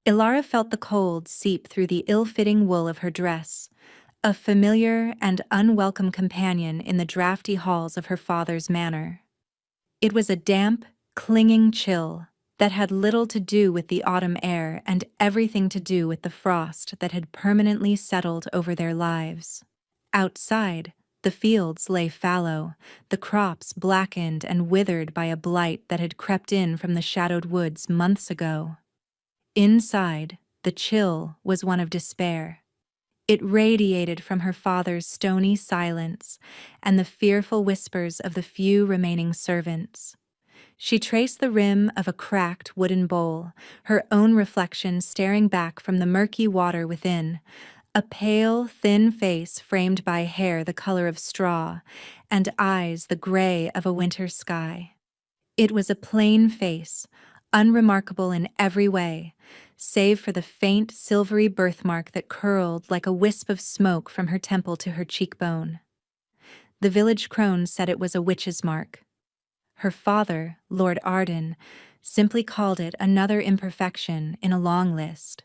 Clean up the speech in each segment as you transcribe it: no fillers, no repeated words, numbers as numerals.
Ilara felt the cold seep through the ill-fitting wool of her dress, a familiar and unwelcome companion in the drafty halls of her father's manor. It was a damp, clinging chill that had little to do with the autumn air and everything to do with the frost that had permanently settled over their lives. Outside, the fields lay fallow, the crops blackened and withered by a blight that had crept in from the shadowed woods months ago. Inside, the chill was one of despair. It radiated from her father's stony silence and the fearful whispers of the few remaining servants. She traced the rim of a cracked wooden bowl, her own reflection staring back from the murky water within, a pale, thin face framed by hair the color of straw and eyes the gray of a winter sky. It was a plain face, unremarkable in every way, save for the faint, silvery birthmark that curled like a wisp of smoke from her temple to her cheekbone. The village crone said it was a witch's mark. Her father, Lord Arden, simply called it another imperfection in a long list.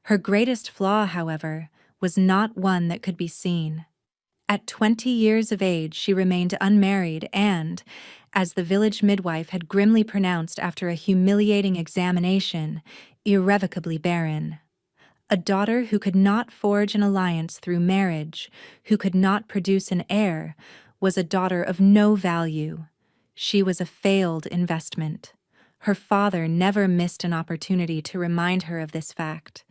Her greatest flaw, however, was not one that could be seen. At 20 years of age, she remained unmarried and, as the village midwife had grimly pronounced after a humiliating examination, irrevocably barren. A daughter who could not forge an alliance through marriage, who could not produce an heir, was a daughter of no value. She was a failed investment. Her father never missed an opportunity to remind her of this fact.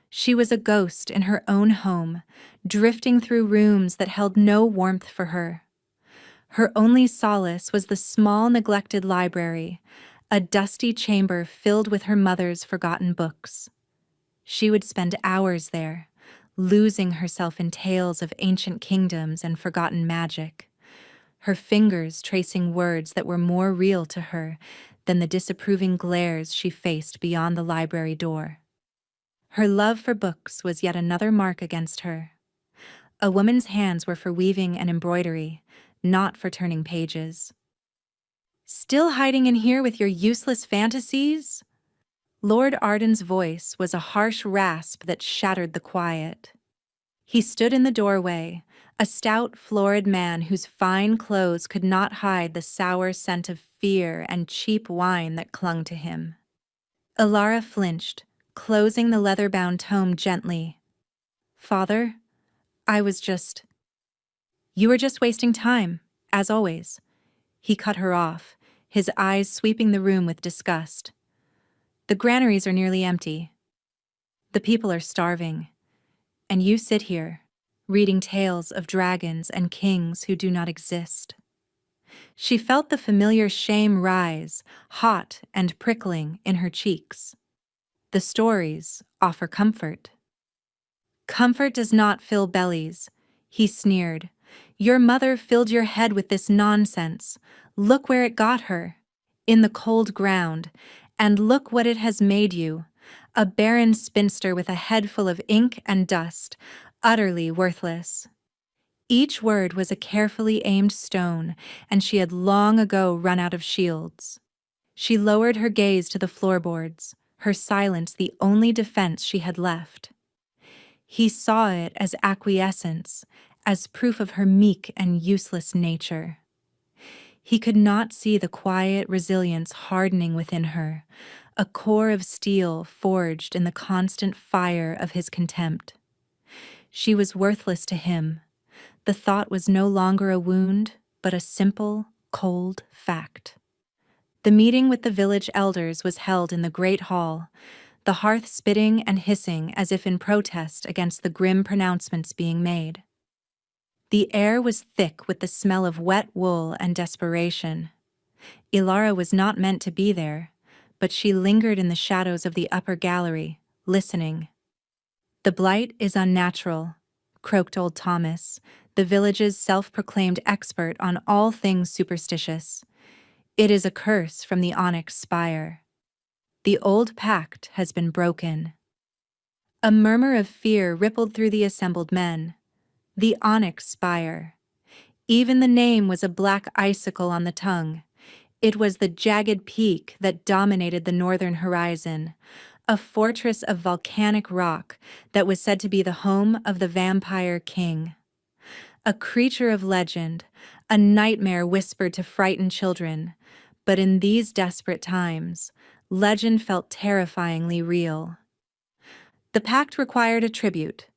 She was a ghost in her own home, drifting through rooms that held no warmth for her. Her only solace was the small, neglected library, a dusty chamber filled with her mother's forgotten books. She would spend hours there, losing herself in tales of ancient kingdoms and forgotten magic, her fingers tracing words that were more real to her than the disapproving glares she faced beyond the library door. Her love for books was yet another mark against her. A woman's hands were for weaving and embroidery, not for turning pages. "Still hiding in here with your useless fantasies?" Lord Arden's voice was a harsh rasp that shattered the quiet. He stood in the doorway, a stout, florid man whose fine clothes could not hide the sour scent of fear and cheap wine that clung to him. Ilara flinched, closing the leather-bound tome gently. "Father, You were just wasting time, as always." He cut her off, his eyes sweeping the room with disgust. "The granaries are nearly empty. The people are starving. And you sit here, reading tales of dragons and kings who do not exist." She felt the familiar shame rise, hot and prickling, in her cheeks. The stories offer comfort. "Comfort does not fill bellies," he sneered. "Your mother filled your head with this nonsense. Look where it got her, in the cold ground, and look what it has made you, a barren spinster with a head full of ink and dust, utterly worthless." Each word was a carefully aimed stone, and she had long ago run out of shields. She lowered her gaze to the floorboards, her silence the only defense she had left. He saw it as acquiescence, as proof of her meek and useless nature. He could not see the quiet resilience hardening within her, a core of steel forged in the constant fire of his contempt. She was worthless to him. The thought was no longer a wound, but a simple, cold fact. The meeting with the village elders was held in the great hall, the hearth spitting and hissing as if in protest against the grim pronouncements being made. The air was thick with the smell of wet wool and desperation. Ilara was not meant to be there, but she lingered in the shadows of the upper gallery, listening. "The blight is unnatural," croaked old Thomas, the village's self-proclaimed expert on all things superstitious. "It is a curse from the onyx spire. The old pact has been broken." A murmur of fear rippled through the assembled men. The onyx spire. Even the name was a black icicle on the tongue. It was the jagged peak that dominated the northern horizon, a fortress of volcanic rock that was said to be the home of the vampire king. A creature of legend, a nightmare whispered to frighten children, but in these desperate times, legend felt terrifyingly real. The pact required a tribute,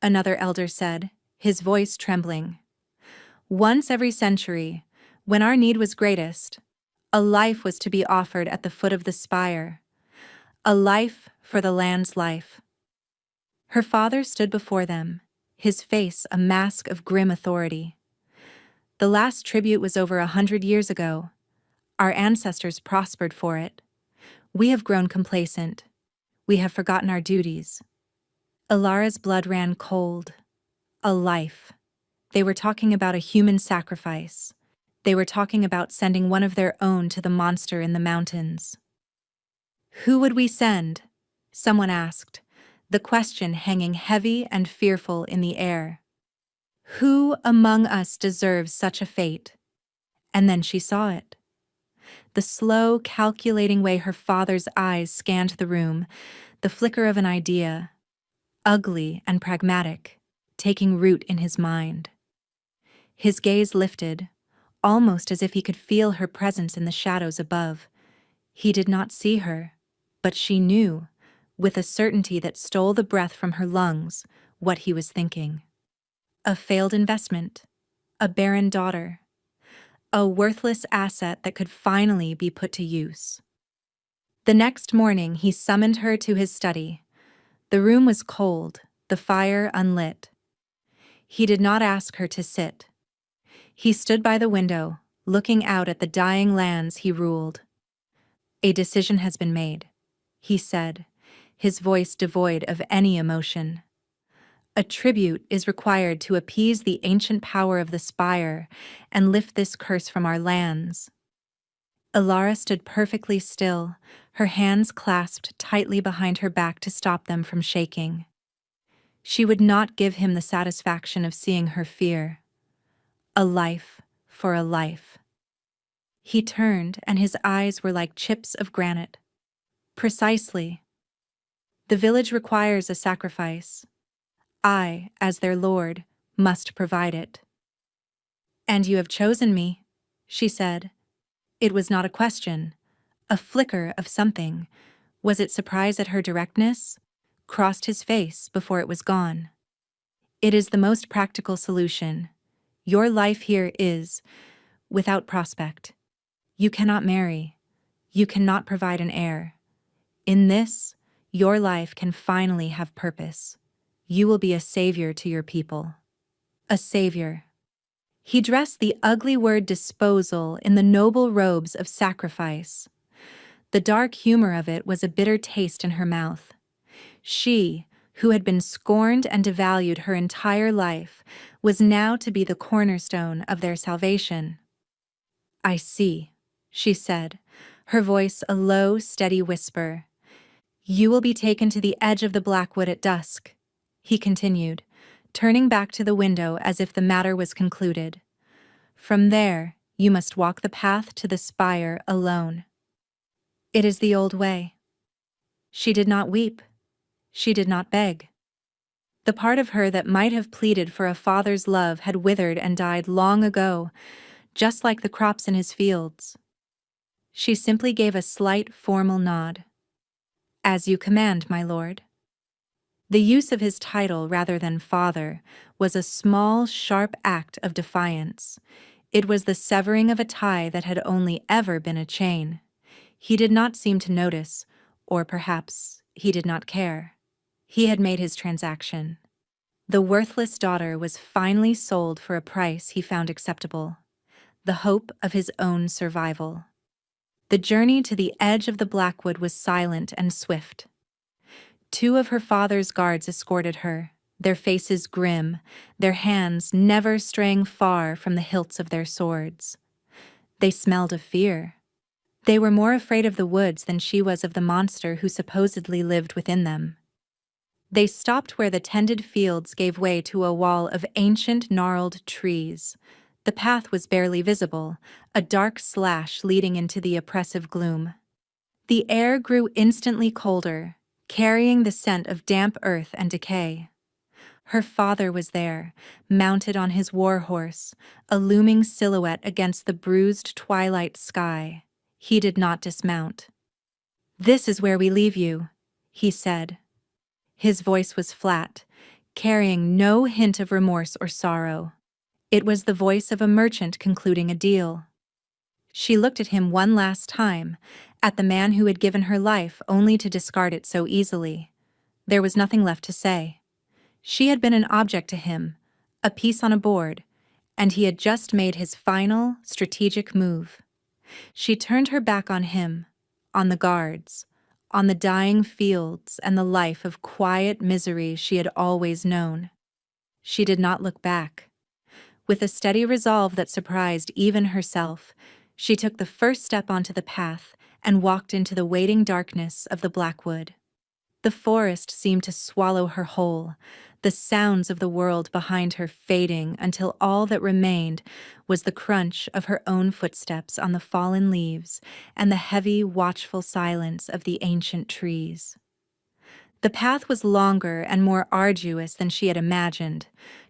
another elder said, his voice trembling. Once every century, when our need was greatest, a life was to be offered at the foot of the spire, a life for the land's life. Her father stood before them, his face a mask of grim authority. The last tribute was over 100 years ago. Our ancestors prospered for it. We have grown complacent. We have forgotten our duties. Ilara's blood ran cold. A life. They were talking about a human sacrifice. They were talking about sending one of their own to the monster in the mountains. Who would we send? Someone asked, the question hanging heavy and fearful in the air. Who among us deserves such a fate? And then she saw it. The slow, calculating way her father's eyes scanned the room, the flicker of an idea, ugly and pragmatic, taking root in his mind. His gaze lifted, almost as if he could feel her presence in the shadows above. He did not see her, but she knew, with a certainty that stole the breath from her lungs, what he was thinking. A failed investment, a barren daughter, a worthless asset that could finally be put to use. The next morning he summoned her to his study. The room was cold, the fire unlit. He did not ask her to sit. He stood by the window, looking out at the dying lands he ruled. A decision has been made, he said, his voice devoid of any emotion. A tribute is required to appease the ancient power of the spire and lift this curse from our lands. Ilara stood perfectly still, her hands clasped tightly behind her back to stop them from shaking. She would not give him the satisfaction of seeing her fear. A life for a life. He turned, and his eyes were like chips of granite. Precisely. The village requires a sacrifice. I, as their lord, must provide it. And you have chosen me, she said. It was not a question, a flicker of something. Was it surprise at her directness? Crossed his face before it was gone. It is the most practical solution. Your life here is without prospect. You cannot marry. You cannot provide an heir. In this, your life can finally have purpose. You will be a savior to your people. A savior. He dressed the ugly word disposal in the noble robes of sacrifice. The dark humor of it was a bitter taste in her mouth. She, who had been scorned and devalued her entire life, was now to be the cornerstone of their salvation. I see, she said, her voice a low, steady whisper. You will be taken to the edge of the Blackwood at dusk, he continued, turning back to the window as if the matter was concluded. From there, you must walk the path to the spire alone. It is the old way. She did not weep. She did not beg. The part of her that might have pleaded for a father's love had withered and died long ago, just like the crops in his fields. She simply gave a slight, formal nod. As you command, my lord. The use of his title rather than father was a small, sharp act of defiance. It was the severing of a tie that had only ever been a chain. He did not seem to notice, or perhaps he did not care. He had made his transaction. The worthless daughter was finally sold for a price he found acceptable, the hope of his own survival. The journey to the edge of the Blackwood was silent and swift. 2 of her father's guards escorted her, their faces grim, their hands never straying far from the hilts of their swords. They smelled of fear. They were more afraid of the woods than she was of the monster who supposedly lived within them. They stopped where the tended fields gave way to a wall of ancient gnarled trees. The path was barely visible, a dark slash leading into the oppressive gloom. The air grew instantly colder, carrying the scent of damp earth and decay. Her father was there, mounted on his war horse, a looming silhouette against the bruised twilight sky. He did not dismount. "This is where we leave you," he said. His voice was flat, carrying no hint of remorse or sorrow. It was the voice of a merchant concluding a deal. She looked at him one last time, at the man who had given her life only to discard it so easily. There was nothing left to say. She had been an object to him, a piece on a board, and he had just made his final, strategic move. She turned her back on him, on the guards, on the dying fields and the life of quiet misery she had always known. She did not look back. With a steady resolve that surprised even herself, she took the first step onto the path and walked into the waiting darkness of the Blackwood. The forest seemed to swallow her whole, the sounds of the world behind her fading until all that remained was the crunch of her own footsteps on the fallen leaves and the heavy, watchful silence of the ancient trees. The path was longer and more arduous than she had imagined.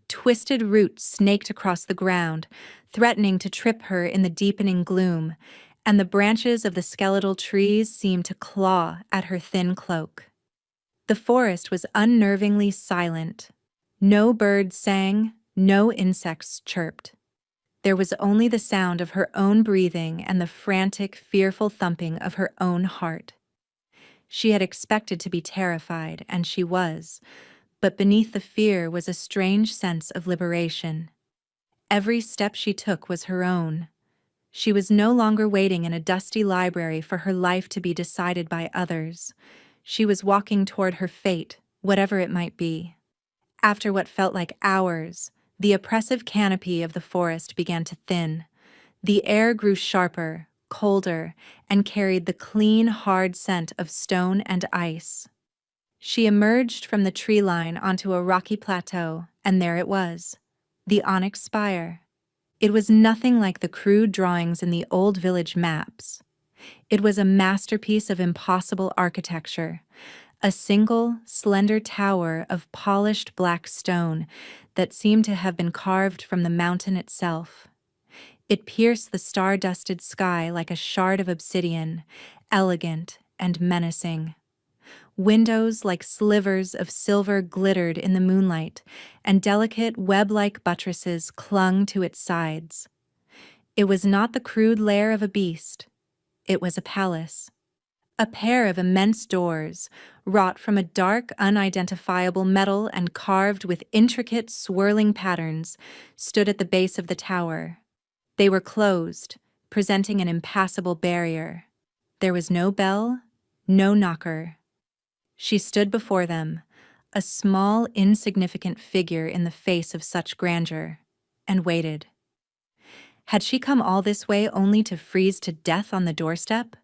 Twisted roots snaked across the ground, threatening to trip her in the deepening gloom, and the branches of the skeletal trees seemed to claw at her thin cloak. The forest was unnervingly silent. No birds sang, no insects chirped. There was only the sound of her own breathing and the frantic, fearful thumping of her own heart. She had expected to be terrified, and she was, but beneath the fear was a strange sense of liberation. Every step she took was her own. She was no longer waiting in a dusty library for her life to be decided by others. She was walking toward her fate, whatever it might be. After what felt like hours, the oppressive canopy of the forest began to thin. The air grew sharper, colder, and carried the clean, hard scent of stone and ice. She emerged from the tree line onto a rocky plateau, and there it was, the onyx spire. It was nothing like the crude drawings in the old village maps. It was a masterpiece of impossible architecture, a single, slender tower of polished black stone that seemed to have been carved from the mountain itself. It pierced the star-dusted sky like a shard of obsidian, elegant and menacing. Windows like slivers of silver glittered in the moonlight, and delicate web-like buttresses clung to its sides. It was not the crude lair of a beast. It was a palace. A pair of immense doors, wrought from a dark, unidentifiable metal and carved with intricate, swirling patterns, stood at the base of the tower. They were closed, presenting an impassable barrier. There was no bell, no knocker. She stood before them, a small, insignificant figure in the face of such grandeur, and waited. Had she come all this way only to freeze to death on the doorstep?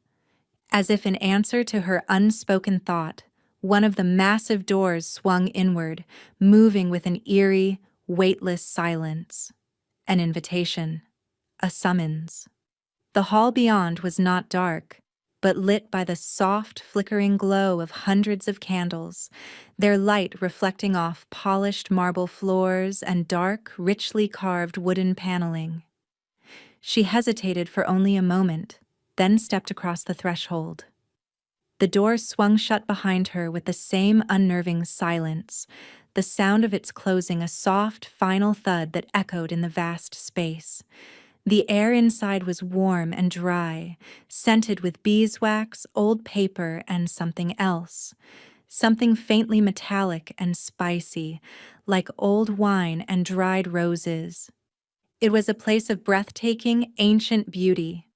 As if in answer to her unspoken thought, one of the massive doors swung inward, moving with an eerie, weightless silence. An invitation. A summons. The hall beyond was not dark, but lit by the soft, flickering glow of hundreds of candles, their light reflecting off polished marble floors and dark, richly carved wooden paneling. She hesitated for only a moment, then stepped across the threshold. The door swung shut behind her with the same unnerving silence, the sound of its closing a soft, final thud that echoed in the vast space. The air inside was warm and dry, scented with beeswax, old paper, and something else. Something faintly metallic and spicy, like old wine and dried roses. It was a place of breathtaking, ancient beauty.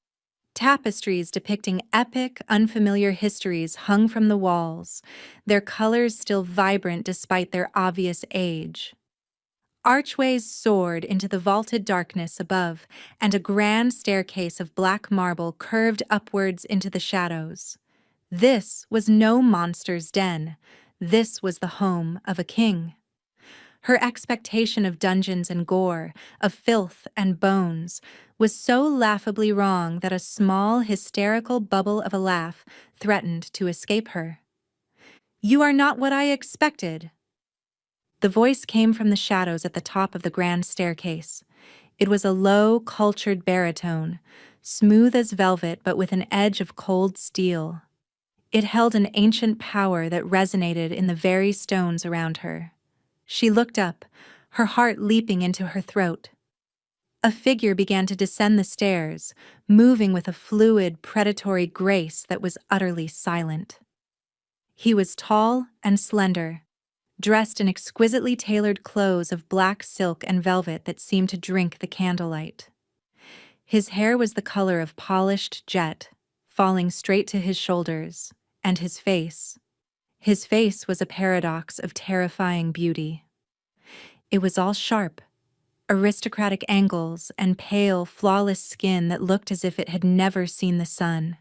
Tapestries depicting epic, unfamiliar histories hung from the walls, their colors still vibrant despite their obvious age. Archways soared into the vaulted darkness above, and a grand staircase of black marble curved upwards into the shadows. This was no monster's den. This was the home of a king. Her expectation of dungeons and gore, of filth and bones, was so laughably wrong that a small, hysterical bubble of a laugh threatened to escape her. "You are not what I expected." The voice came from the shadows at the top of the grand staircase. It was a low, cultured baritone, smooth as velvet but with an edge of cold steel. It held an ancient power that resonated in the very stones around her. She looked up, her heart leaping into her throat. A figure began to descend the stairs, moving with a fluid, predatory grace that was utterly silent. He was tall and slender, dressed in exquisitely tailored clothes of black silk and velvet that seemed to drink the candlelight. His hair was the color of polished jet, falling straight to his shoulders, and his face was a paradox of terrifying beauty. It was all sharp, aristocratic angles and pale, flawless skin that looked as if it had never seen the sun.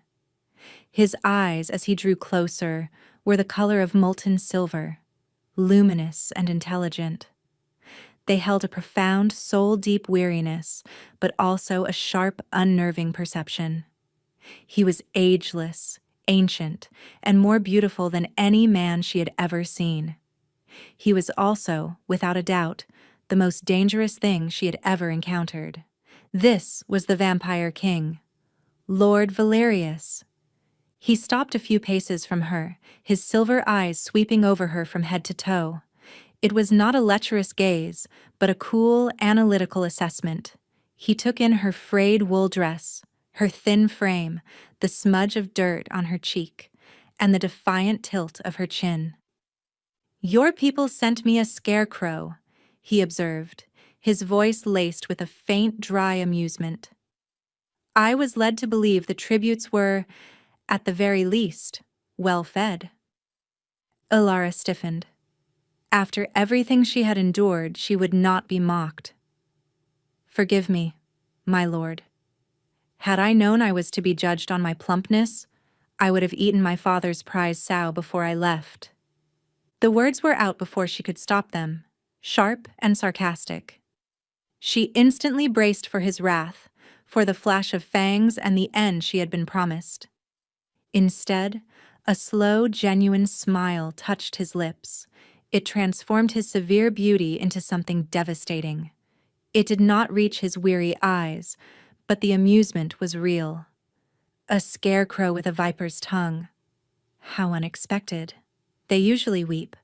His eyes, as he drew closer, were the color of molten silver, luminous and intelligent. They held a profound, soul-deep weariness, but also a sharp, unnerving perception. He was ageless, ancient, and more beautiful than any man she had ever seen. He was also, without a doubt, the most dangerous thing she had ever encountered. This was the Vampire King, Lord Valerius. He stopped a few paces from her, his silver eyes sweeping over her from head to toe. It was not a lecherous gaze, but a cool, analytical assessment. He took in her frayed wool dress, her thin frame, the smudge of dirt on her cheek, and the defiant tilt of her chin. "Your people sent me a scarecrow," he observed, his voice laced with a faint, dry amusement. "I was led to believe the tributes were, at the very least, well-fed." Ilara stiffened. After everything she had endured, she would not be mocked. "Forgive me, my lord. Had I known I was to be judged on my plumpness, I would have eaten my father's prize sow before I left." The words were out before she could stop them, sharp and sarcastic. She instantly braced for his wrath, for the flash of fangs and the end she had been promised. Instead, a slow, genuine smile touched his lips. It transformed his severe beauty into something devastating. It did not reach his weary eyes, but the amusement was real. A scarecrow with a viper's tongue. How unexpected. They usually weep.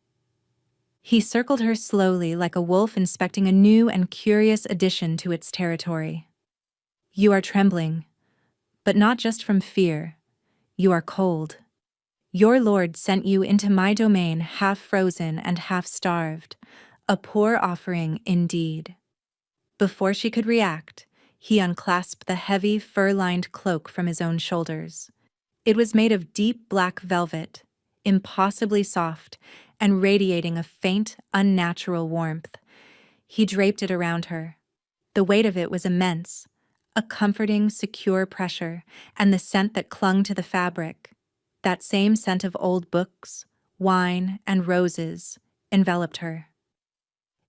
He circled her slowly like a wolf inspecting a new and curious addition to its territory. "You are trembling, but not just from fear. You are cold. Your lord sent you into my domain half frozen and half starved, a poor offering indeed." Before she could react, he unclasped the heavy, fur-lined cloak from his own shoulders. It was made of deep black velvet, impossibly soft, and radiating a faint, unnatural warmth. He draped it around her. The weight of it was immense, a comforting, secure pressure, and the scent that clung to the fabric, that same scent of old books, wine, and roses, enveloped her.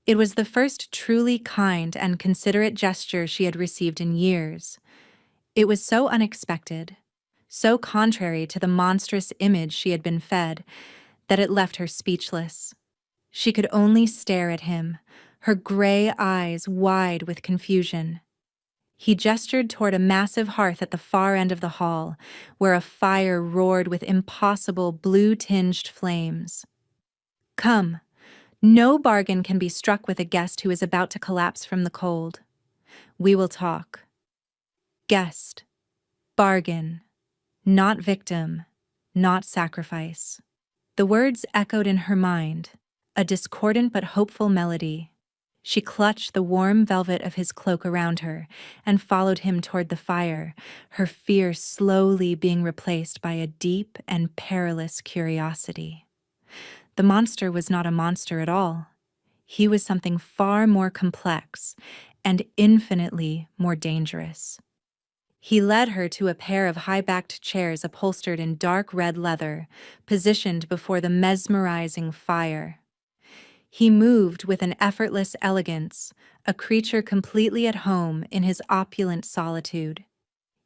It was the first truly kind and considerate gesture she had received in years. It was so unexpected, so contrary to the monstrous image she had been fed, that it left her speechless. She could only stare at him, her gray eyes wide with confusion. He gestured toward a massive hearth at the far end of the hall, where a fire roared with impossible blue-tinged flames. "Come. No bargain can be struck with a guest who is about to collapse from the cold. We will talk. Guest. Bargain. Not victim. Not sacrifice." The words echoed in her mind, a discordant but hopeful melody. She clutched the warm velvet of his cloak around her and followed him toward the fire, her fear slowly being replaced by a deep and perilous curiosity. The monster was not a monster at all. He was something far more complex and infinitely more dangerous. He led her to a pair of high-backed chairs upholstered in dark red leather, positioned before the mesmerizing fire. He moved with an effortless elegance, a creature completely at home in his opulent solitude.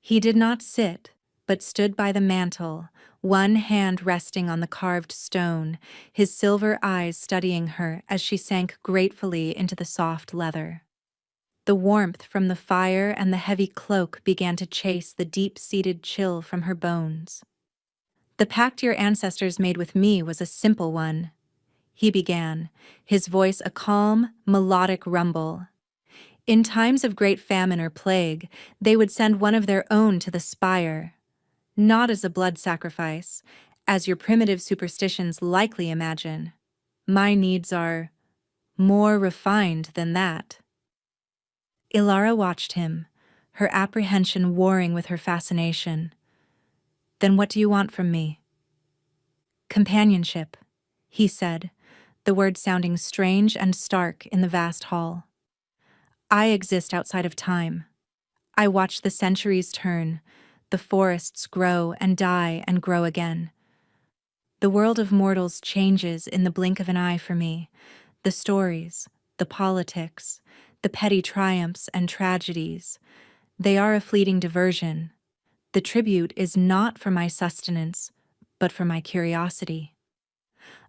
He did not sit, but stood by the mantel, one hand resting on the carved stone, his silver eyes studying her as she sank gratefully into the soft leather. The warmth from the fire and the heavy cloak began to chase the deep-seated chill from her bones. "The pact your ancestors made with me was a simple one," he began, his voice a calm, melodic rumble. "In times of great famine or plague, they would send one of their own to the spire, not as a blood sacrifice, as your primitive superstitions likely imagine. My needs are more refined than that." Ilara watched him, her apprehension warring with her fascination. "Then what do you want from me?" "Companionship," he said, the word sounding strange and stark in the vast hall. "I exist outside of time. I watch the centuries turn, the forests grow and die and grow again. The world of mortals changes in the blink of an eye for me. The stories, the politics, the petty triumphs and tragedies, they are a fleeting diversion. The tribute is not for my sustenance, but for my curiosity.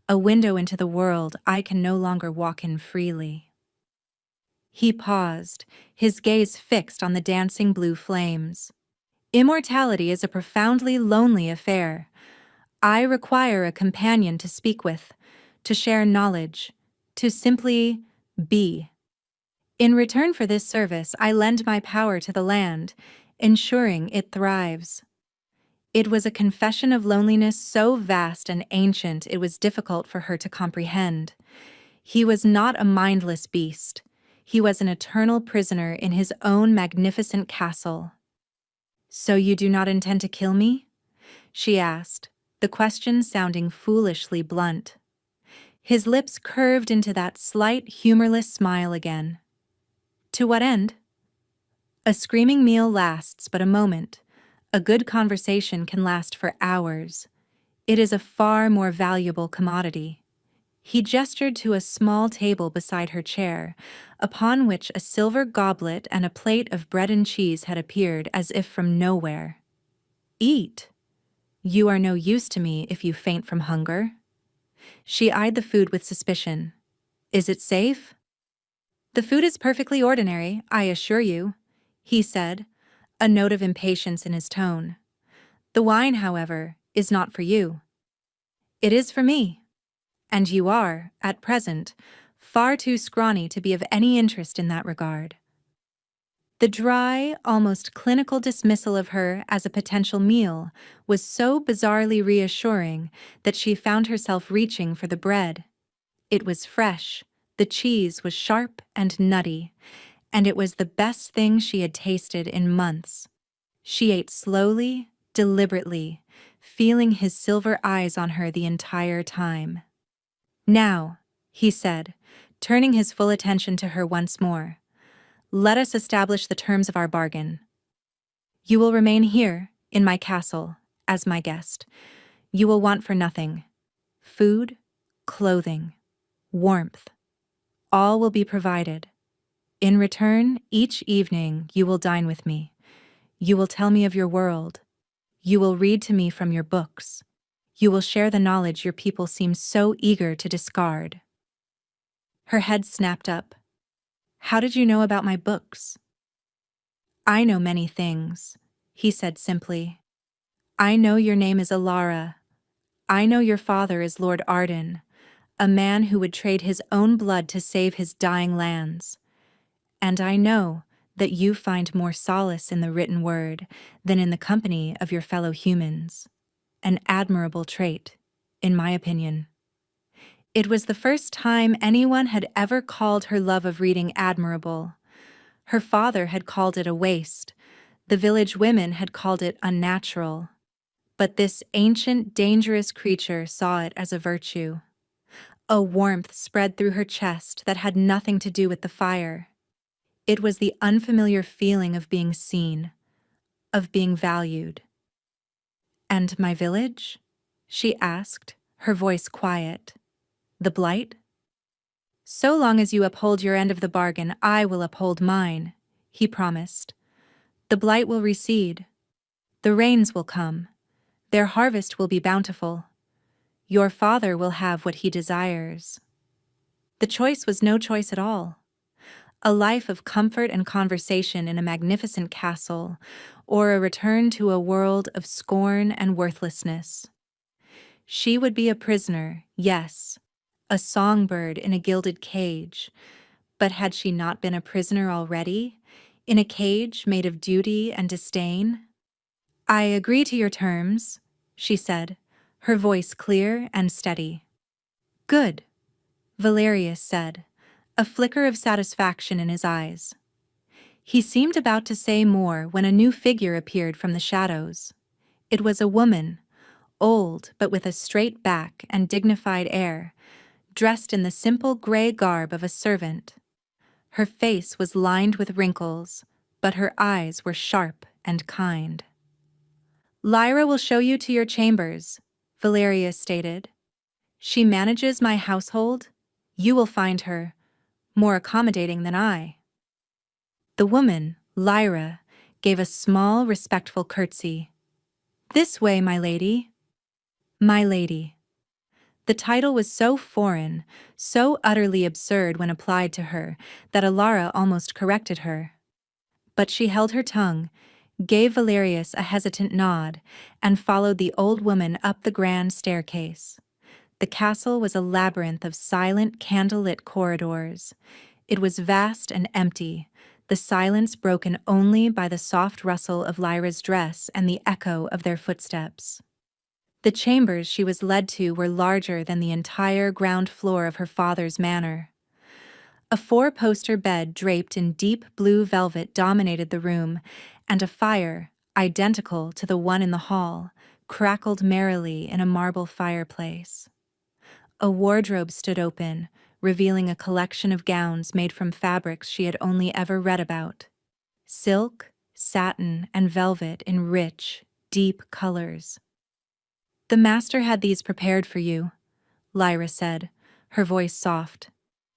A window into the world I can no longer walk in freely." He paused, his gaze fixed on the dancing blue flames. "Immortality is a profoundly lonely affair. I require a companion to speak with, to share knowledge, to simply be. In return for this service, I lend my power to the land, ensuring it thrives." It was a confession of loneliness so vast and ancient it was difficult for her to comprehend. He was not a mindless beast. He was an eternal prisoner in his own magnificent castle. "So you do not intend to kill me?" she asked, the question sounding foolishly blunt. His lips curved into that slight, humorless smile again. "To what end?" "A screaming meal lasts but a moment. A good conversation can last for hours. It is a far more valuable commodity." He gestured to a small table beside her chair, upon which a silver goblet and a plate of bread and cheese had appeared as if from nowhere. "Eat. You are no use to me if you faint from hunger." She eyed the food with suspicion. "Is it safe?" "The food is perfectly ordinary, I assure you," he said, a note of impatience in his tone. "The wine, however, is not for you. It is for me. And you are, at present, far too scrawny to be of any interest in that regard." The dry, almost clinical dismissal of her as a potential meal was so bizarrely reassuring that she found herself reaching for the bread. It was fresh, the cheese was sharp and nutty, and it was the best thing she had tasted in months. She ate slowly, deliberately, feeling his silver eyes on her the entire time. "Now," he said, turning his full attention to her once more, "let us establish the terms of our bargain. You will remain here, in my castle, as my guest. You will want for nothing. Food, clothing, warmth, all will be provided. In return, each evening you will dine with me. You will tell me of your world. You will read to me from your books. You will share the knowledge your people seem so eager to discard." Her head snapped up. "How did you know about my books?" "I know many things," he said simply. "I know your name is Ilara. I know your father is Lord Arden, a man who would trade his own blood to save his dying lands. And I know that you find more solace in the written word than in the company of your fellow humans. An admirable trait, in my opinion." It was the first time anyone had ever called her love of reading admirable. Her father had called it a waste. The village women had called it unnatural. But this ancient, dangerous creature saw it as a virtue. A warmth spread through her chest that had nothing to do with the fire. It was the unfamiliar feeling of being seen, of being valued. "And my village?" she asked, her voice quiet. "The blight?" "So long as you uphold your end of the bargain, I will uphold mine," he promised. "The blight will recede. The rains will come. Their harvest will be bountiful. Your father will have what he desires. The choice was no choice at all. A life of comfort and conversation in a magnificent castle, or a return to a world of scorn and worthlessness. She would be a prisoner, yes, a songbird in a gilded cage, but had she not been a prisoner already, in a cage made of duty and disdain? I agree to your terms, she said, her voice clear and steady. Good, Valerius said, a flicker of satisfaction in his eyes. He seemed about to say more when a new figure appeared from the shadows. It was a woman, old but with a straight back and dignified air, dressed in the simple gray garb of a servant. Her face was lined with wrinkles, but her eyes were sharp and kind. Lyra will show you to your chambers, Valerius stated. She manages my household. You will find her more accommodating than I. The woman, Lyra, gave a small, respectful curtsy. This way, my lady. My lady. The title was so foreign, so utterly absurd when applied to her, that Alara almost corrected her. But she held her tongue, gave Valerius a hesitant nod, and followed the old woman up the grand staircase. The castle was a labyrinth of silent, candle-lit corridors. It was vast and empty, the silence broken only by the soft rustle of Lyra's dress and the echo of their footsteps. The chambers she was led to were larger than the entire ground floor of her father's manor. A four-poster bed draped in deep blue velvet dominated the room, and a fire, identical to the one in the hall, crackled merrily in a marble fireplace. A wardrobe stood open, revealing a collection of gowns made from fabrics she had only ever read about. Silk, satin, and velvet in rich, deep colors. The master had these prepared for you, Lyra said, her voice soft.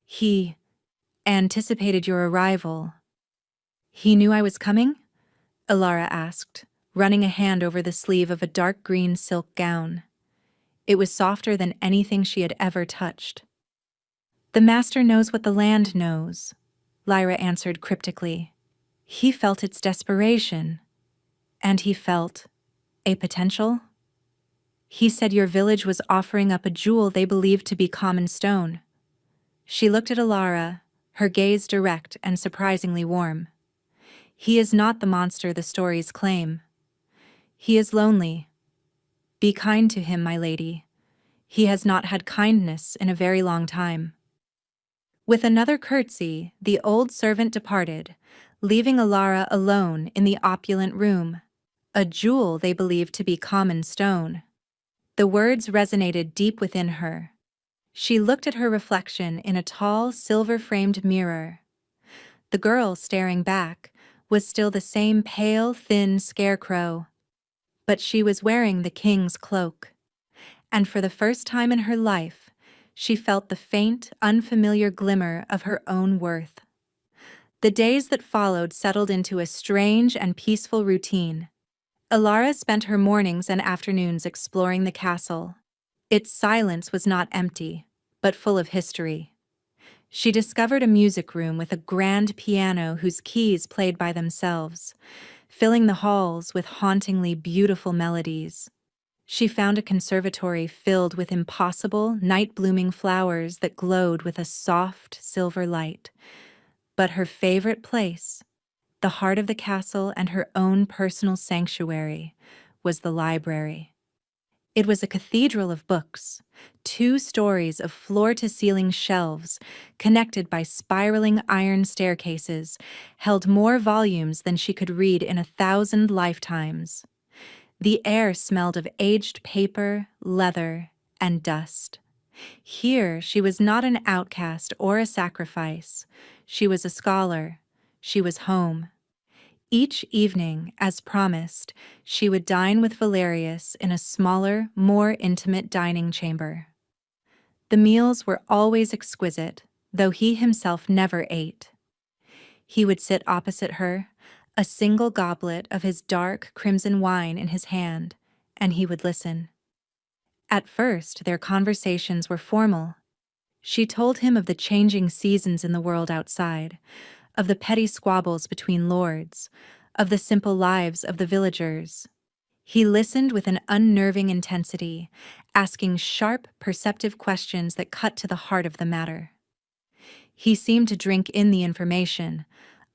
He anticipated your arrival. He knew I was coming? Alara asked, running a hand over the sleeve of a dark green silk gown. It was softer than anything she had ever touched. The master knows what the land knows, Lyra answered cryptically. He felt its desperation. And he felt a potential? He said your village was offering up a jewel they believed to be common stone. She looked at Alara, her gaze direct and surprisingly warm. He is not the monster the stories claim. He is lonely. Be kind to him, my lady. He has not had kindness in a very long time. With another curtsy, the old servant departed, leaving Alara alone in the opulent room, a jewel they believed to be common stone. The words resonated deep within her. She looked at her reflection in a tall, silver-framed mirror. The girl, staring back, was still the same pale, thin scarecrow. But she was wearing the king's cloak. And for the first time in her life, she felt the faint, unfamiliar glimmer of her own worth. The days that followed settled into a strange and peaceful routine. Alara spent her mornings and afternoons exploring the castle. Its silence was not empty, but full of history. She discovered a music room with a grand piano whose keys played by themselves, filling the halls with hauntingly beautiful melodies. She found a conservatory filled with impossible, night-blooming flowers that glowed with a soft, silver light. But her favorite place, the heart of the castle and her own personal sanctuary, was the library. It was a cathedral of books, 2 stories of floor-to-ceiling shelves, connected by spiraling iron staircases, held more volumes than she could read in 1,000 lifetimes. The air smelled of aged paper, leather, and dust. Here she was not an outcast or a sacrifice. She was a scholar. She was home. Each evening, as promised, she would dine with Valerius in a smaller, more intimate dining chamber. The meals were always exquisite, though he himself never ate. He would sit opposite her, a single goblet of his dark crimson wine in his hand, and he would listen. At first, their conversations were formal. She told him of the changing seasons in the world outside, of the petty squabbles between lords, of the simple lives of the villagers. He listened with an unnerving intensity, asking sharp, perceptive questions that cut to the heart of the matter. He seemed to drink in the information,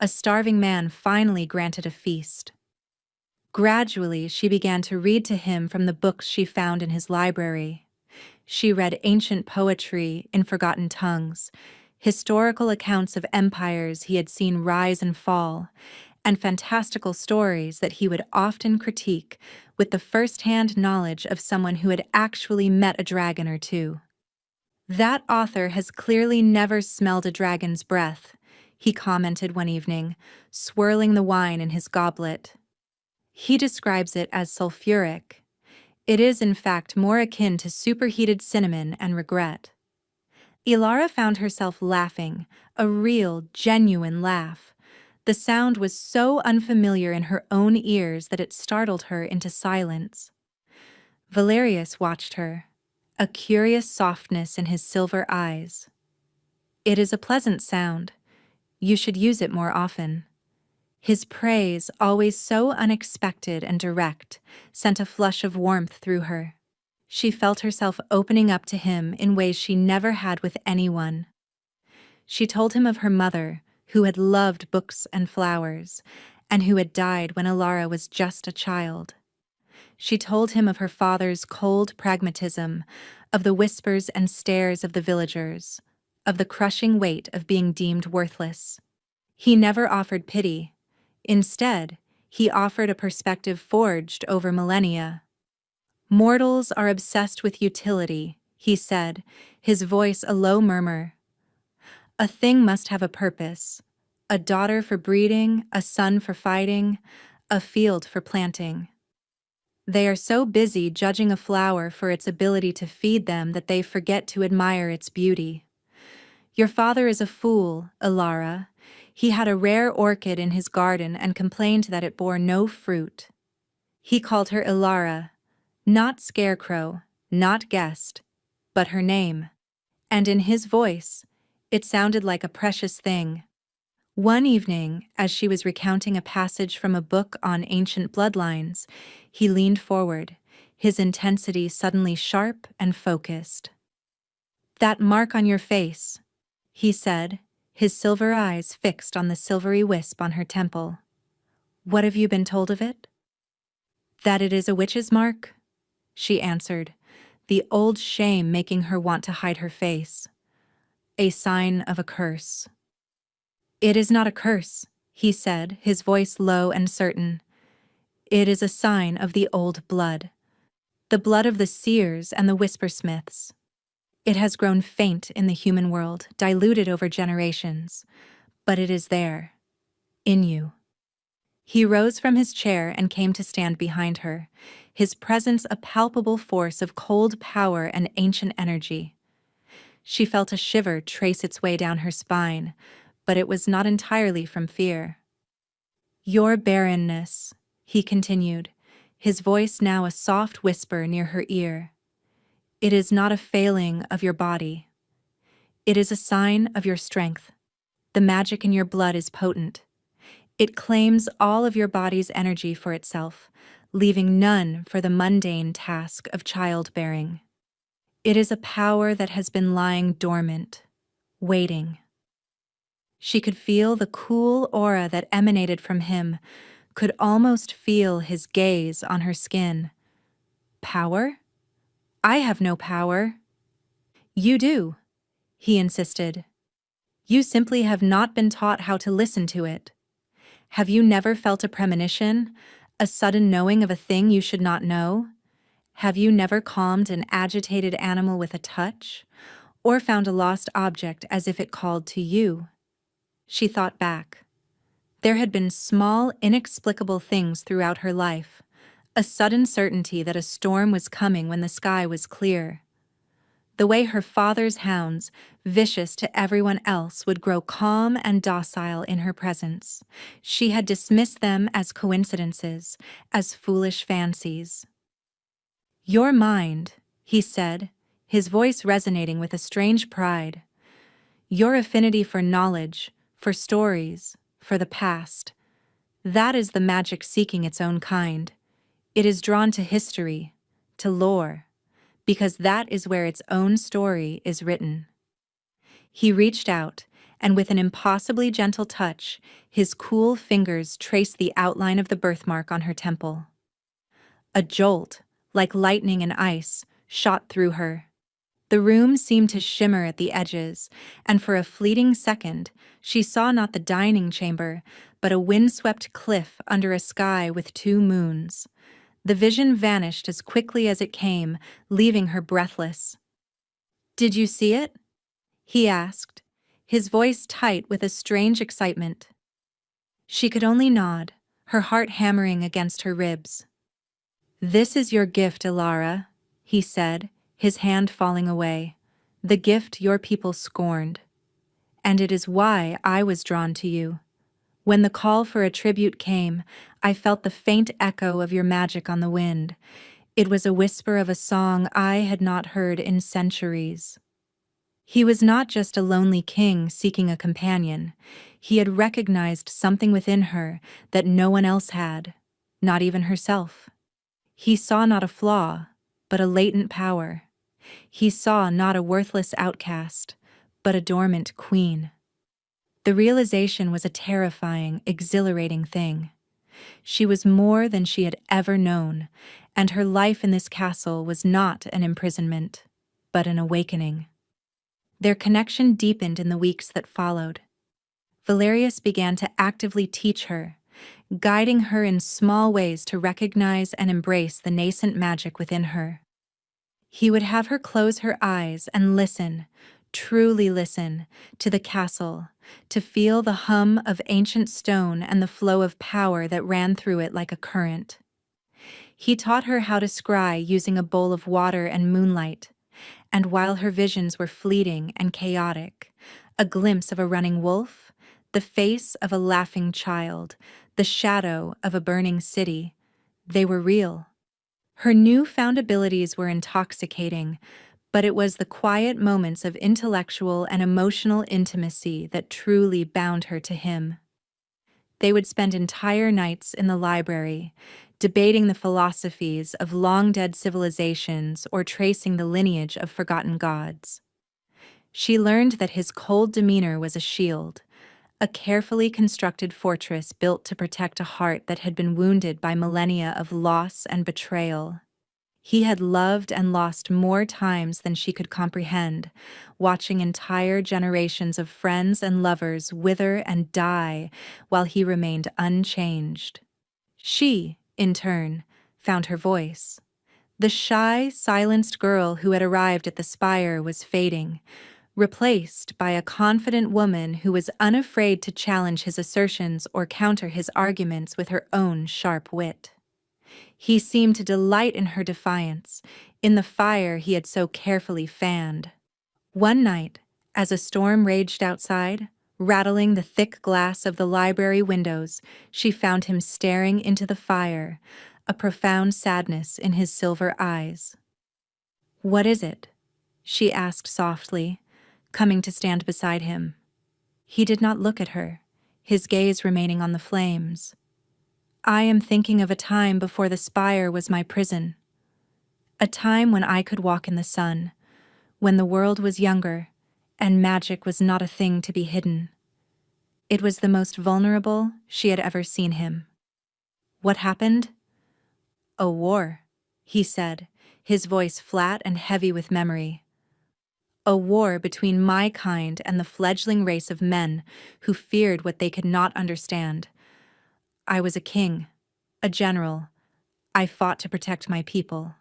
a starving man finally granted a feast. Gradually, she began to read to him from the books she found in his library. She read ancient poetry in forgotten tongues, historical accounts of empires he had seen rise and fall, and fantastical stories that he would often critique with the first-hand knowledge of someone who had actually met a dragon or two. "That author has clearly never smelled a dragon's breath," he commented one evening, swirling the wine in his goblet. He describes it as sulfuric. It is, in fact, more akin to superheated cinnamon and regret. Ilara found herself laughing, a real, genuine laugh. The sound was so unfamiliar in her own ears that it startled her into silence. Valerius watched her, a curious softness in his silver eyes. "It is a pleasant sound. You should use it more often." His praise, always so unexpected and direct, sent a flush of warmth through her. She felt herself opening up to him in ways she never had with anyone. She told him of her mother, who had loved books and flowers, and who had died when Ilara was just a child. She told him of her father's cold pragmatism, of the whispers and stares of the villagers, of the crushing weight of being deemed worthless. He never offered pity. Instead, he offered a perspective forged over millennia. "Mortals are obsessed with utility," he said, his voice a low murmur. "A thing must have a purpose. A daughter for breeding, a son for fighting, a field for planting. They are so busy judging a flower for its ability to feed them that they forget to admire its beauty. Your father is a fool, Ilara. He had a rare orchid in his garden and complained that it bore no fruit. He called her Ilara, not scarecrow, not guest, but her name. And in his voice, it sounded like a precious thing." One evening, as she was recounting a passage from a book on ancient bloodlines, he leaned forward, his intensity suddenly sharp and focused. "That mark on your face," he said, his silver eyes fixed on the silvery wisp on her temple. "What have you been told of it?" "That it is a witch's mark," she answered, the old shame making her want to hide her face. "A sign of a curse." "It is not a curse," he said, his voice low and certain. "It is a sign of the old blood. The blood of the seers and the whispersmiths. It has grown faint in the human world, diluted over generations, but it is there, in you." He rose from his chair and came to stand behind her, his presence a palpable force of cold power and ancient energy. She felt a shiver trace its way down her spine, but it was not entirely from fear. "Your barrenness," he continued, his voice now a soft whisper near her ear. "It is not a failing of your body. It is a sign of your strength. The magic in your blood is potent. It claims all of your body's energy for itself, leaving none for the mundane task of childbearing. It is a power that has been lying dormant, waiting." She could feel the cool aura that emanated from him, could almost feel his gaze on her skin. "Power? I have no power." "You do," he insisted. "You simply have not been taught how to listen to it. Have you never felt a premonition, a sudden knowing of a thing you should not know? Have you never calmed an agitated animal with a touch, or found a lost object as if it called to you?" She thought back. There had been small, inexplicable things throughout her life, a sudden certainty that a storm was coming when the sky was clear. The way her father's hounds, vicious to everyone else, would grow calm and docile in her presence. She had dismissed them as coincidences, as foolish fancies. "Your mind," he said, his voice resonating with a strange pride. "Your affinity for knowledge, for stories, for the past. That is the magic seeking its own kind. It is drawn to history, to lore, because that is where its own story is written." He reached out, and with an impossibly gentle touch, his cool fingers traced the outline of the birthmark on her temple. A jolt, like lightning and ice, shot through her. The room seemed to shimmer at the edges, and for a fleeting second, she saw not the dining chamber, but a windswept cliff under a sky with 2 moons. The vision vanished as quickly as it came, leaving her breathless. "Did you see it?" he asked, his voice tight with a strange excitement. She could only nod, her heart hammering against her ribs. "This is your gift, Ilara," he said, his hand falling away. "The gift your people scorned. And it is why I was drawn to you. When the call for a tribute came, I felt the faint echo of your magic on the wind. It was a whisper of a song I had not heard in centuries." He was not just a lonely king seeking a companion. He had recognized something within her that no one else had, not even herself. He saw not a flaw, but a latent power. He saw not a worthless outcast, but a dormant queen. The realization was a terrifying, exhilarating thing. She was more than she had ever known, and her life in this castle was not an imprisonment, but an awakening. Their connection deepened in the weeks that followed. Valerius began to actively teach her, guiding her in small ways to recognize and embrace the nascent magic within her. He would have her close her eyes and listen, truly listen, to the castle, to feel the hum of ancient stone and the flow of power that ran through it like a current. He taught her how to scry using a bowl of water and moonlight, and while her visions were fleeting and chaotic, a glimpse of a running wolf, the face of a laughing child, the shadow of a burning city, they were real. Her newfound abilities were intoxicating, but it was the quiet moments of intellectual and emotional intimacy that truly bound her to him. They would spend entire nights in the library, debating the philosophies of long-dead civilizations or tracing the lineage of forgotten gods. She learned that his cold demeanor was a shield, a carefully constructed fortress built to protect a heart that had been wounded by millennia of loss and betrayal. He had loved and lost more times than she could comprehend, watching entire generations of friends and lovers wither and die while he remained unchanged. She, in turn, found her voice. The shy, silenced girl who had arrived at the spire was fading, replaced by a confident woman who was unafraid to challenge his assertions or counter his arguments with her own sharp wit. He seemed to delight in her defiance, in the fire he had so carefully fanned. One night, as a storm raged outside, rattling the thick glass of the library windows, she found him staring into the fire, a profound sadness in his silver eyes. "What is it?" she asked softly, coming to stand beside him. He did not look at her, his gaze remaining on the flames. "I am thinking of a time before the spire was my prison. A time when I could walk in the sun, when the world was younger, and magic was not a thing to be hidden." It was the most vulnerable she had ever seen him. "What happened?" "A war," he said, his voice flat and heavy with memory. "A war between my kind and the fledgling race of men who feared what they could not understand. I was a king, a general. I fought to protect my people.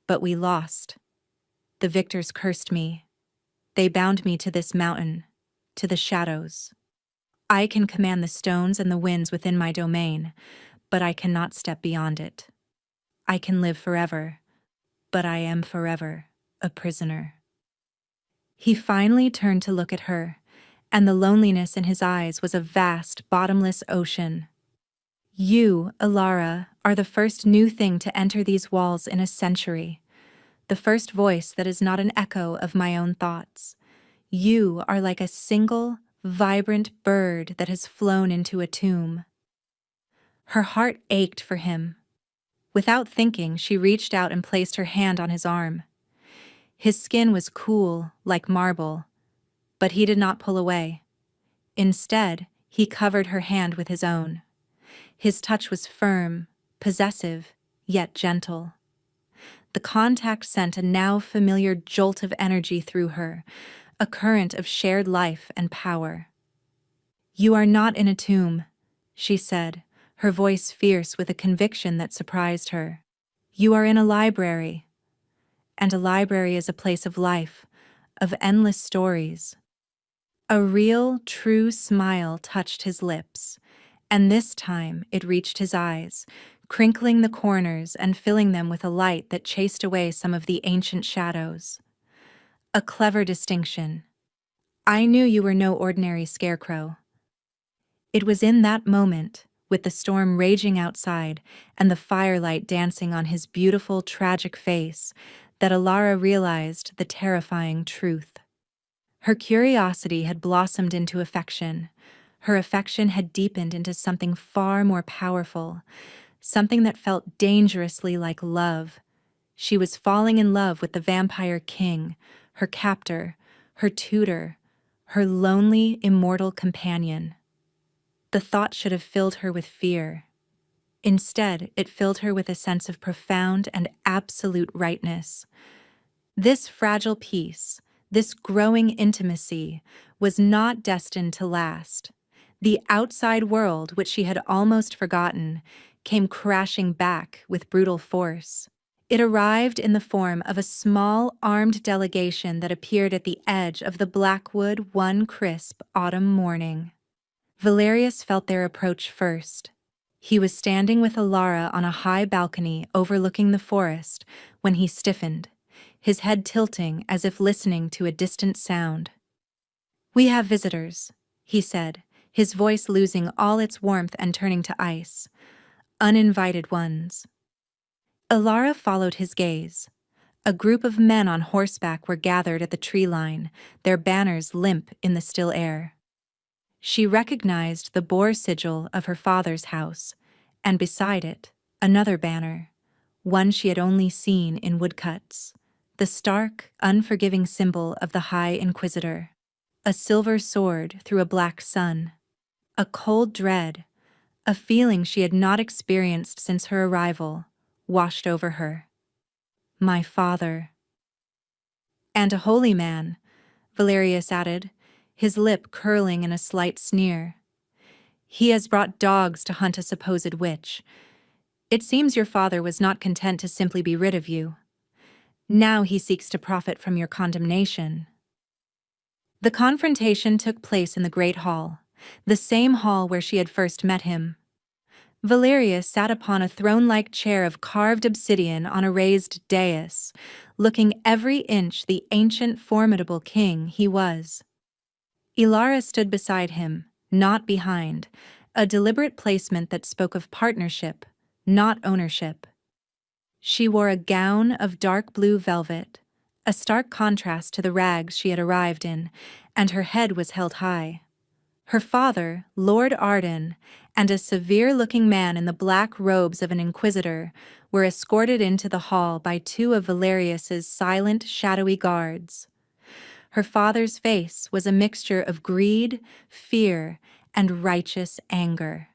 But we lost. The victors cursed me. They bound me to this mountain, to the shadows. I can command the stones and the winds within my domain, but I cannot step beyond it. I can live forever, but I am forever a prisoner." He finally turned to look at her, and the loneliness in his eyes was a vast, bottomless ocean. You, Alara, are the first new thing to enter these walls in a century, the first voice that is not an echo of my own thoughts. You are like a single, vibrant bird that has flown into a tomb. Her heart ached for him. Without thinking, she reached out and placed her hand on his arm. His skin was cool, like marble, but he did not pull away. Instead, he covered her hand with his own. His touch was firm, possessive, yet gentle. The contact sent a now familiar jolt of energy through her, a current of shared life and power. "You are not in a tomb," she said, her voice fierce with a conviction that surprised her. "You are in a library. And a library is a place of life, of endless stories." A real, true smile touched his lips, and this time it reached his eyes, crinkling the corners and filling them with a light that chased away some of the ancient shadows. A clever distinction. "I knew you were no ordinary scarecrow." It was in that moment, with the storm raging outside and the firelight dancing on his beautiful, tragic face, that Alara realized the terrifying truth. Her curiosity had blossomed into affection. Her affection had deepened into something far more powerful, something that felt dangerously like love. She was falling in love with the vampire king, her captor, her tutor, her lonely, immortal companion. The thought should have filled her with fear. Instead, it filled her with a sense of profound and absolute rightness. This fragile peace, this growing intimacy, was not destined to last. The outside world, which she had almost forgotten, came crashing back with brutal force. It arrived in the form of a small, armed delegation that appeared at the edge of the Blackwood one crisp autumn morning. Valerius felt their approach first. He was standing with Alara on a high balcony overlooking the forest when he stiffened, his head tilting as if listening to a distant sound. "We have visitors," he said, his voice losing all its warmth and turning to ice. "Uninvited ones." Alara followed his gaze. A group of men on horseback were gathered at the tree line, their banners limp in the still air. She recognized the boar sigil of her father's house, and beside it, another banner, one she had only seen in woodcuts, the stark, unforgiving symbol of the High Inquisitor. A silver sword through a black sun. A cold dread, a feeling she had not experienced since her arrival, washed over her. "My father." "And a holy man," Valerius added, his lip curling in a slight sneer. "He has brought dogs to hunt a supposed witch. It seems your father was not content to simply be rid of you. Now he seeks to profit from your condemnation." The confrontation took place in the Great Hall, the same hall where she had first met him. Valerius sat upon a throne-like chair of carved obsidian on a raised dais, looking every inch the ancient, formidable king he was. Alara stood beside him, not behind, a deliberate placement that spoke of partnership, not ownership. She wore a gown of dark blue velvet, a stark contrast to the rags she had arrived in, and her head was held high. Her father, Lord Arden, and a severe-looking man in the black robes of an inquisitor were escorted into the hall by two of Valerius's silent, shadowy guards. Her father's face was a mixture of greed, fear, and righteous anger.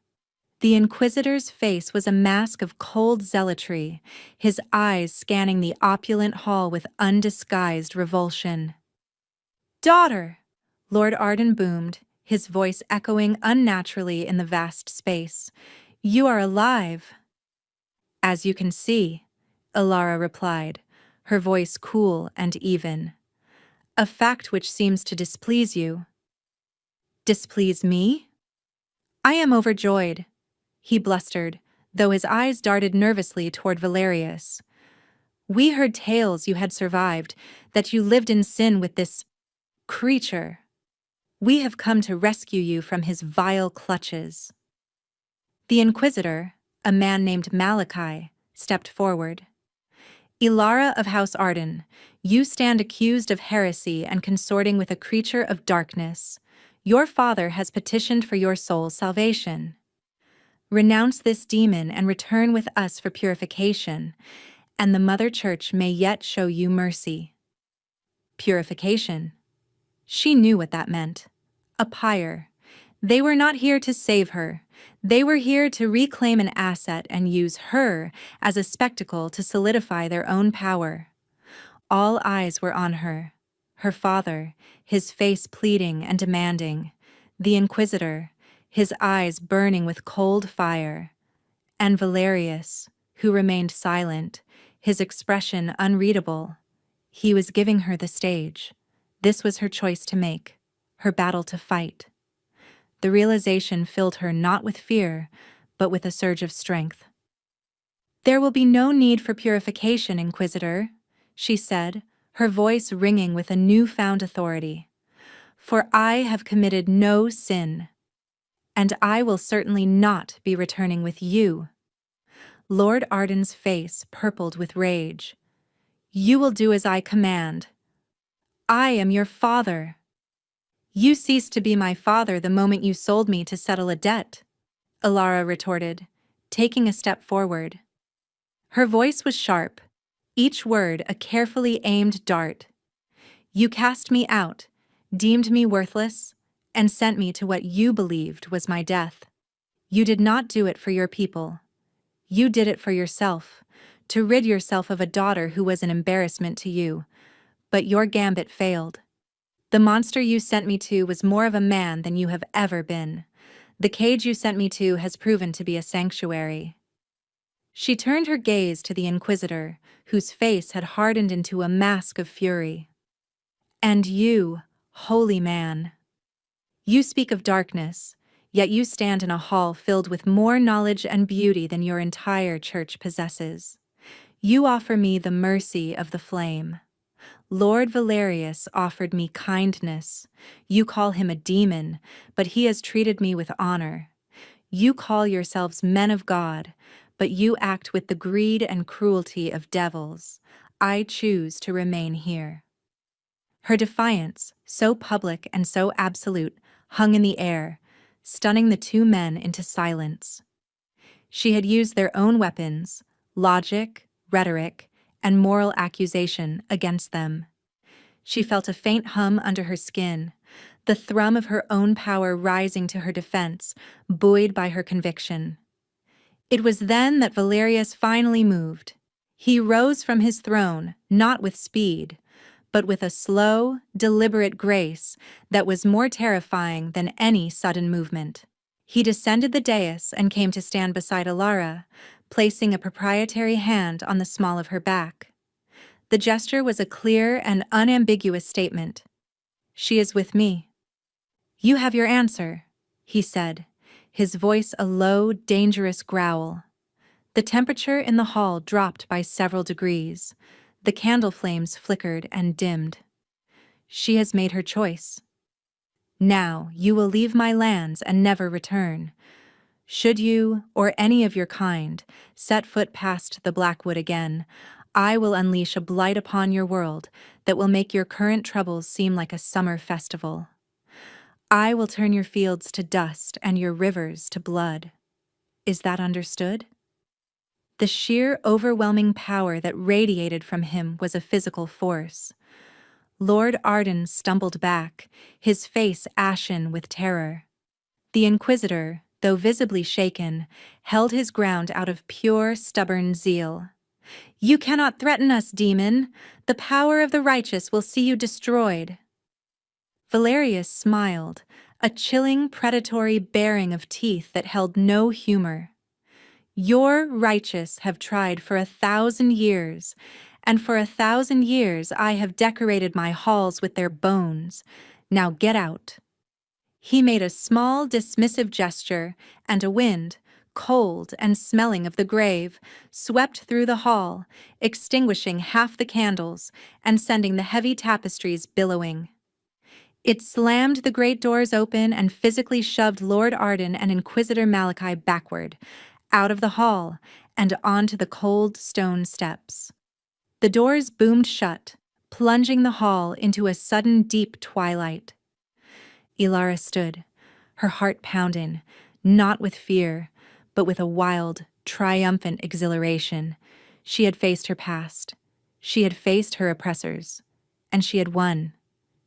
The inquisitor's face was a mask of cold zealotry, his eyes scanning the opulent hall with undisguised revulsion. "Daughter!" Lord Arden boomed, his voice echoing unnaturally in the vast space. "You are alive." "As you can see," Alara replied, her voice cool and even. "A fact which seems to displease you." "Displease me?" "I am overjoyed," he blustered, though his eyes darted nervously toward Valerius. "We heard tales you had survived, that you lived in sin with this Creature, we have come to rescue you from his vile clutches. The Inquisitor, a man named Malachi, stepped forward. Ilara of House Arden, you stand accused of heresy and consorting with a creature of darkness. Your father has petitioned for your soul's salvation. Renounce this demon and return with us for purification, and the Mother Church may yet show you mercy. Purification. She knew what that meant. A pyre. They were not here to save her. They were here to reclaim an asset and use her as a spectacle to solidify their own power. All eyes were on her. Her father, his face pleading and demanding. The Inquisitor, his eyes burning with cold fire. And Valerius, who remained silent, his expression unreadable. He was giving her the stage. This was her choice to make, her battle to fight. The realization filled her not with fear, but with a surge of strength. There will be no need for purification, Inquisitor, she said, her voice ringing with a newfound authority. For I have committed no sin, and I will certainly not be returning with you. Lord Arden's face purpled with rage. You will do as I command. I am your father. You ceased to be my father the moment you sold me to settle a debt, Ilara retorted, taking a step forward. Her voice was sharp, each word a carefully aimed dart. You cast me out, deemed me worthless, and sent me to what you believed was my death. You did not do it for your people. You did it for yourself, to rid yourself of a daughter who was an embarrassment to you. But your gambit failed. The monster you sent me to was more of a man than you have ever been. The cage you sent me to has proven to be a sanctuary. She turned her gaze to the Inquisitor, whose face had hardened into a mask of fury. And you, holy man. You speak of darkness, yet you stand in a hall filled with more knowledge and beauty than your entire church possesses. You offer me the mercy of the flame. Lord Valerius offered me kindness. You call him a demon, but he has treated me with honor. You call yourselves men of God, but you act with the greed and cruelty of devils. I choose to remain here. Her defiance, so public and so absolute, hung in the air, stunning the two men into silence. She had used their own weapons, logic, rhetoric, and moral accusation against them. She felt a faint hum under her skin, the thrum of her own power rising to her defense, buoyed by her conviction. It was then that Valerius finally moved. He rose from his throne, not with speed, but with a slow, deliberate grace that was more terrifying than any sudden movement. He descended the dais and came to stand beside Ilara, placing a proprietary hand on the small of her back. The gesture was a clear and unambiguous statement. She is with me. You have your answer, he said, his voice a low, dangerous growl. The temperature in the hall dropped by several degrees. The candle flames flickered and dimmed. She has made her choice. Now you will leave my lands and never return. Should you, or any of your kind, set foot past the Blackwood again, I will unleash a blight upon your world that will make your current troubles seem like a summer festival. I will turn your fields to dust and your rivers to blood. Is that understood? The sheer, overwhelming power that radiated from him was a physical force. Lord Arden stumbled back, his face ashen with terror. The Inquisitor, though visibly shaken, held his ground out of pure, stubborn zeal. You cannot threaten us, demon. The power of the righteous will see you destroyed. Valerius smiled, a chilling, predatory baring of teeth that held no humor. Your righteous have tried for 1,000 years, and for 1,000 years I have decorated my halls with their bones. Now get out. He made a small, dismissive gesture, and a wind, cold and smelling of the grave, swept through the hall, extinguishing half the candles and sending the heavy tapestries billowing. It slammed the great doors open and physically shoved Lord Arden and Inquisitor Malachi backward, out of the hall, and onto the cold stone steps. The doors boomed shut, plunging the hall into a sudden deep twilight. Elara stood, her heart pounding, not with fear, but with a wild, triumphant exhilaration. She had faced her past. She had faced her oppressors. And she had won.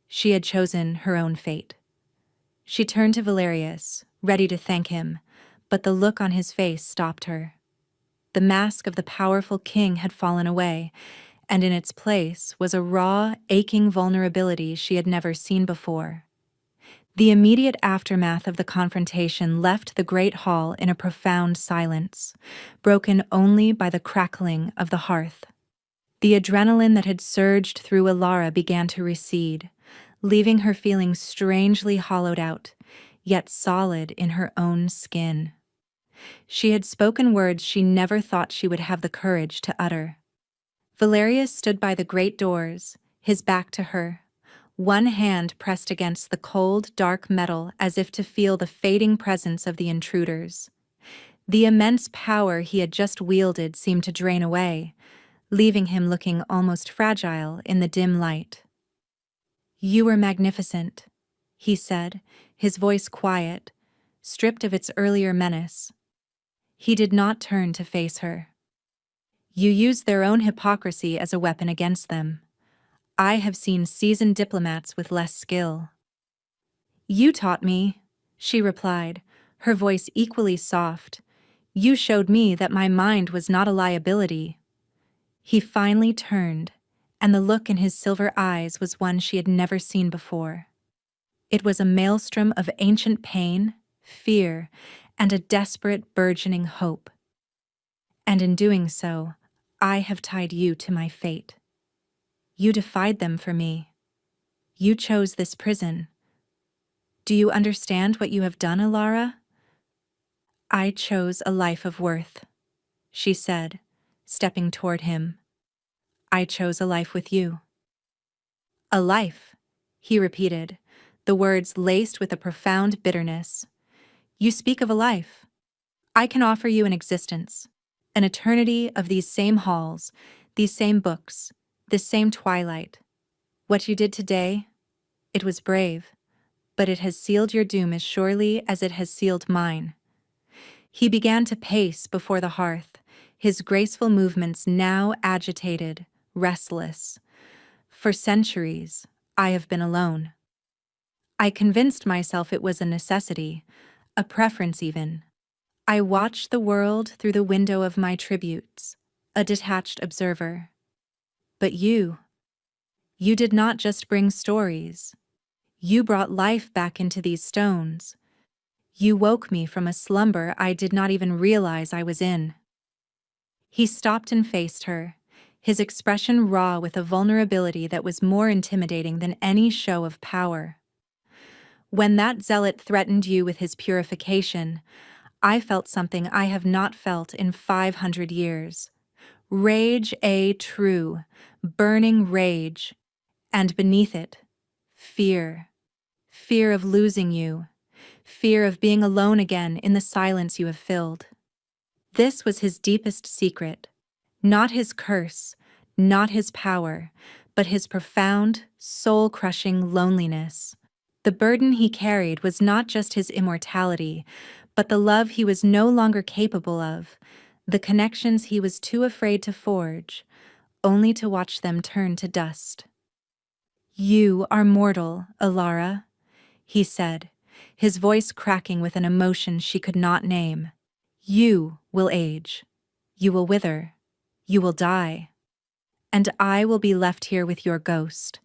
She had chosen her own fate. She turned to Valerius, ready to thank him, but the look on his face stopped her. The mask of the powerful king had fallen away, and in its place was a raw, aching vulnerability she had never seen before. The immediate aftermath of the confrontation left the great hall in a profound silence, broken only by the crackling of the hearth. The adrenaline that had surged through Elara began to recede, leaving her feeling strangely hollowed out, yet solid in her own skin. She had spoken words she never thought she would have the courage to utter. Valerius stood by the great doors, his back to her, one hand pressed against the cold, dark metal as if to feel the fading presence of the intruders. The immense power he had just wielded seemed to drain away, leaving him looking almost fragile in the dim light. "You were magnificent," he said, his voice quiet, stripped of its earlier menace. He did not turn to face her. "You used their own hypocrisy as a weapon against them. I have seen seasoned diplomats with less skill." "You taught me," she replied, her voice equally soft. "You showed me that my mind was not a liability." He finally turned, and the look in his silver eyes was one she had never seen before. It was a maelstrom of ancient pain, fear, and a desperate, burgeoning hope. "And in doing so, I have tied you to my fate. You defied them for me. You chose this prison. Do you understand what you have done, Elara?" "I chose a life of worth," she said, stepping toward him. "I chose a life with you." "A life," he repeated, the words laced with a profound bitterness. "You speak of a life. I can offer you an existence, an eternity of these same halls, these same books, this same twilight. What you did today, it was brave, but it has sealed your doom as surely as it has sealed mine." He began to pace before the hearth, his graceful movements now agitated, restless. "For centuries, I have been alone. I convinced myself it was a necessity, a preference even. I watched the world through the window of my tributes, a detached observer. But you did not just bring stories. You brought life back into these stones. You woke me from a slumber I did not even realize I was in." He stopped and faced her, his expression raw with a vulnerability that was more intimidating than any show of power. "When that zealot threatened you with his purification, I felt something I have not felt in 500 years. Rage, a true, burning rage, and beneath it, fear. Fear of losing you, fear of being alone again in the silence you have filled." This was his deepest secret, not his curse, not his power, but his profound, soul-crushing loneliness. The burden he carried was not just his immortality, but the love he was no longer capable of, the connections he was too afraid to forge, only to watch them turn to dust. "You are mortal, Elara," he said, his voice cracking with an emotion she could not name. "You will age. You will wither. You will die. And I will be left here with your ghost,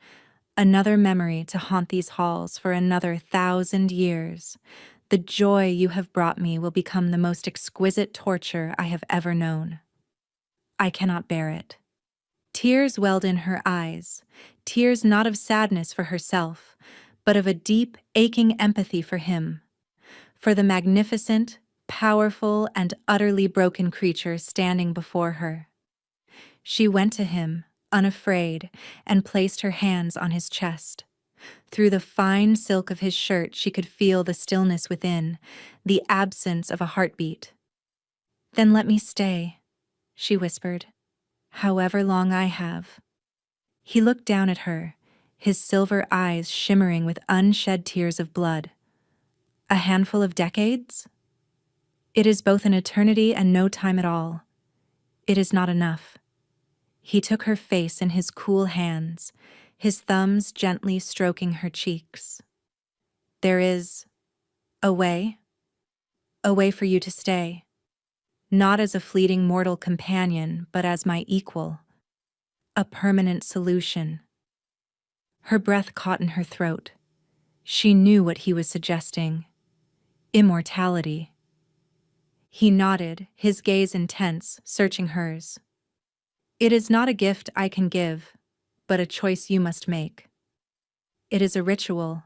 another memory to haunt these halls for another 1,000 years. The joy you have brought me will become the most exquisite torture I have ever known. I cannot bear it." Tears welled in her eyes, tears not of sadness for herself, but of a deep, aching empathy for him, for the magnificent, powerful, and utterly broken creature standing before her. She went to him, unafraid, and placed her hands on his chest. Through the fine silk of his shirt, she could feel the stillness within, the absence of a heartbeat. "Then let me stay," she whispered, "however long I have." He looked down at her, his silver eyes shimmering with unshed tears of blood. "A handful of decades? It is both an eternity and no time at all. It is not enough." He took her face in his cool hands, his thumbs gently stroking her cheeks. "There is a way for you to stay, not as a fleeting mortal companion, but as my equal, a permanent solution." Her breath caught in her throat. She knew what he was suggesting. Immortality. He nodded, his gaze intense, searching hers. "It is not a gift I can give, but a choice you must make. It is a ritual,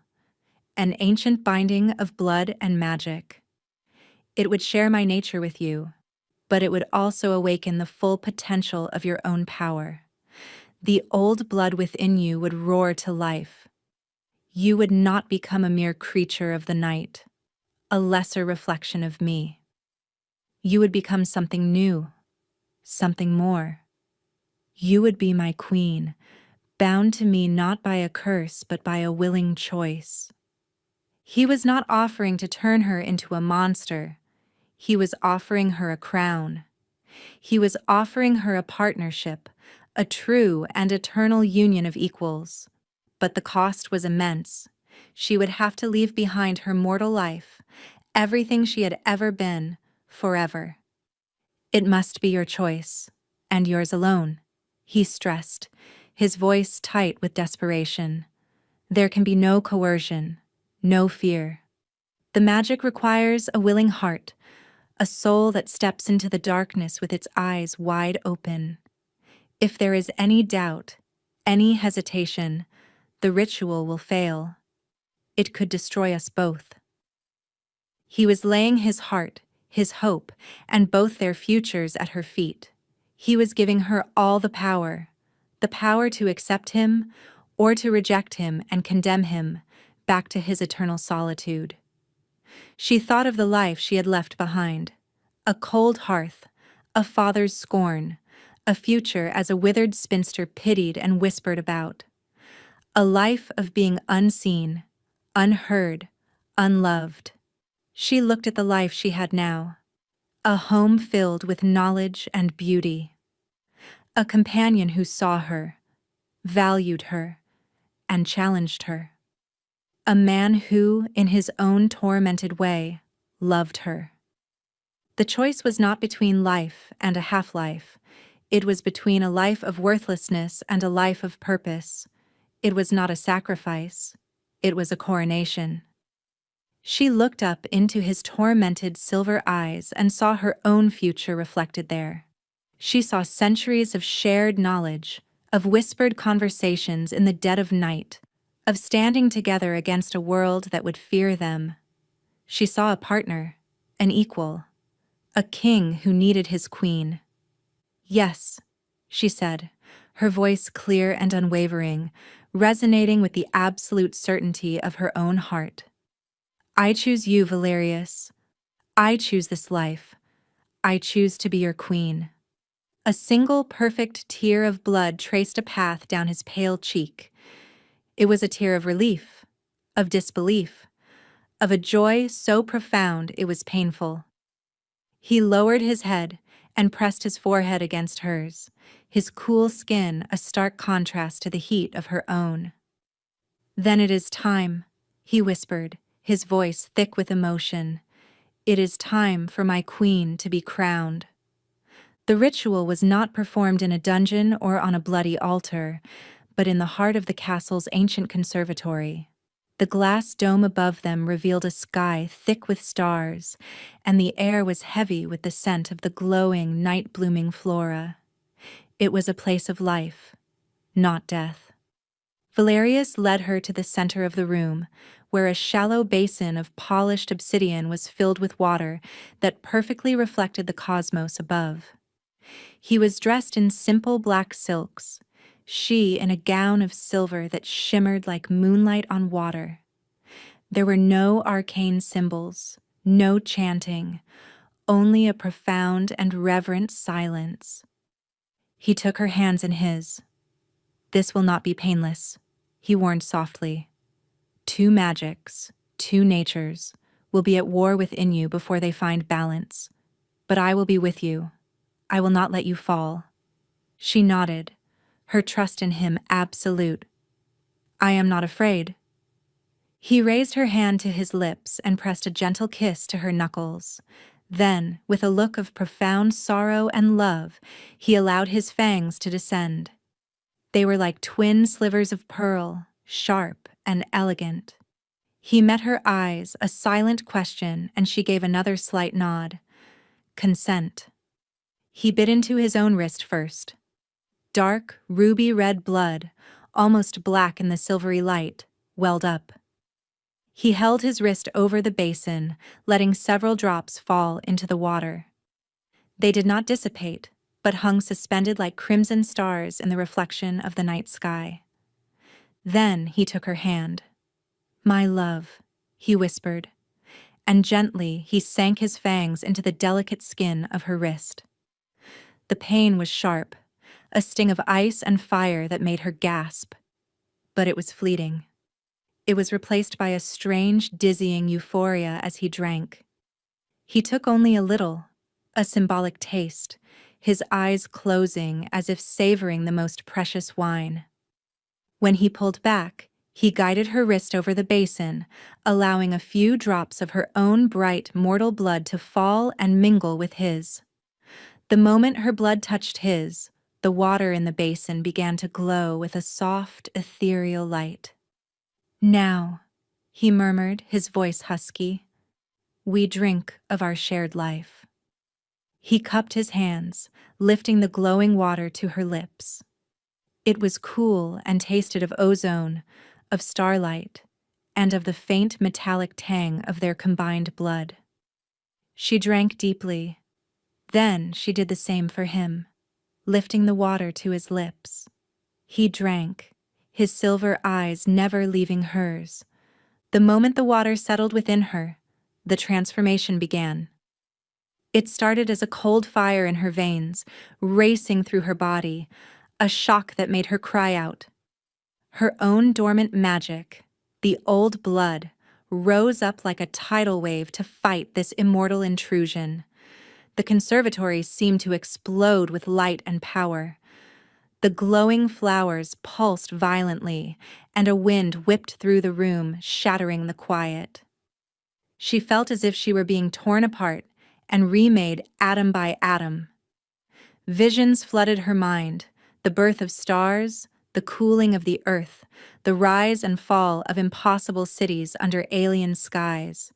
an ancient binding of blood and magic. It would share my nature with you, but it would also awaken the full potential of your own power. The old blood within you would roar to life. You would not become a mere creature of the night, a lesser reflection of me. You would become something new, something more. You would be my queen, bound to me not by a curse but by a willing choice." He was not offering to turn her into a monster. He was offering her a crown. He was offering her a partnership, a true and eternal union of equals. But the cost was immense. She would have to leave behind her mortal life, everything she had ever been, forever. "It must be your choice, and yours alone," he stressed, his voice tight with desperation. "There can be no coercion, no fear. The magic requires a willing heart, a soul that steps into the darkness with its eyes wide open. If there is any doubt, any hesitation, the ritual will fail. It could destroy us both." He was laying his heart, his hope, and both their futures at her feet. He was giving her all the power to accept him or to reject him and condemn him back to his eternal solitude. She thought of the life she had left behind, a cold hearth, a father's scorn, a future as a withered spinster pitied and whispered about. A life of being unseen, unheard, unloved. She looked at the life she had now, a home filled with knowledge and beauty, a companion who saw her, valued her, and challenged her, a man who, in his own tormented way, loved her. The choice was not between life and a half-life. It was between a life of worthlessness and a life of purpose. It was not a sacrifice. It was a coronation. She looked up into his tormented silver eyes and saw her own future reflected there. She saw centuries of shared knowledge, of whispered conversations in the dead of night, of standing together against a world that would fear them. She saw a partner, an equal, a king who needed his queen. "Yes," she said, her voice clear and unwavering, resonating with the absolute certainty of her own heart. "I choose you, Valerius. I choose this life. I choose to be your queen." A single perfect tear of blood traced a path down his pale cheek. It was a tear of relief, of disbelief, of a joy so profound it was painful. He lowered his head and pressed his forehead against hers, his cool skin a stark contrast to the heat of her own. "Then it is time," he whispered, his voice thick with emotion. "It is time for my queen to be crowned." The ritual was not performed in a dungeon or on a bloody altar, but in the heart of the castle's ancient conservatory. The glass dome above them revealed a sky thick with stars, and the air was heavy with the scent of the glowing, night-blooming flora. It was a place of life, not death. Valerius led her to the center of the room, where a shallow basin of polished obsidian was filled with water that perfectly reflected the cosmos above. He was dressed in simple black silks, she in a gown of silver that shimmered like moonlight on water. There were no arcane symbols, no chanting, only a profound and reverent silence. He took her hands in his. "This will not be painless," he warned softly. "Two magics, two natures, will be at war within you before they find balance. But I will be with you. I will not let you fall." She nodded, her trust in him absolute. "I am not afraid." He raised her hand to his lips and pressed a gentle kiss to her knuckles. Then, with a look of profound sorrow and love, he allowed his fangs to descend. They were like twin slivers of pearl, sharp and elegant. He met her eyes, a silent question, and she gave another slight nod. Consent. He bit into his own wrist first. Dark, ruby-red blood, almost black in the silvery light, welled up. He held his wrist over the basin, letting several drops fall into the water. They did not dissipate, but hung suspended like crimson stars in the reflection of the night sky. Then he took her hand. "My love," he whispered, and gently he sank his fangs into the delicate skin of her wrist. The pain was sharp, a sting of ice and fire that made her gasp. But it was fleeting. It was replaced by a strange, dizzying euphoria as he drank. He took only a little, a symbolic taste, his eyes closing as if savoring the most precious wine. When he pulled back, he guided her wrist over the basin, allowing a few drops of her own bright, mortal blood to fall and mingle with his. The moment her blood touched his, the water in the basin began to glow with a soft, ethereal light. "Now," he murmured, his voice husky, "we drink of our shared life." He cupped his hands, lifting the glowing water to her lips. It was cool and tasted of ozone, of starlight, and of the faint metallic tang of their combined blood. She drank deeply. Then she did the same for him, lifting the water to his lips. He drank, his silver eyes never leaving hers. The moment the water settled within her, the transformation began. It started as a cold fire in her veins, racing through her body, a shock that made her cry out. Her own dormant magic, the old blood, rose up like a tidal wave to fight this immortal intrusion. The conservatory seemed to explode with light and power. The glowing flowers pulsed violently, and a wind whipped through the room, shattering the quiet. She felt as if she were being torn apart and remade atom by atom. Visions flooded her mind, the birth of stars, the cooling of the earth, the rise and fall of impossible cities under alien skies.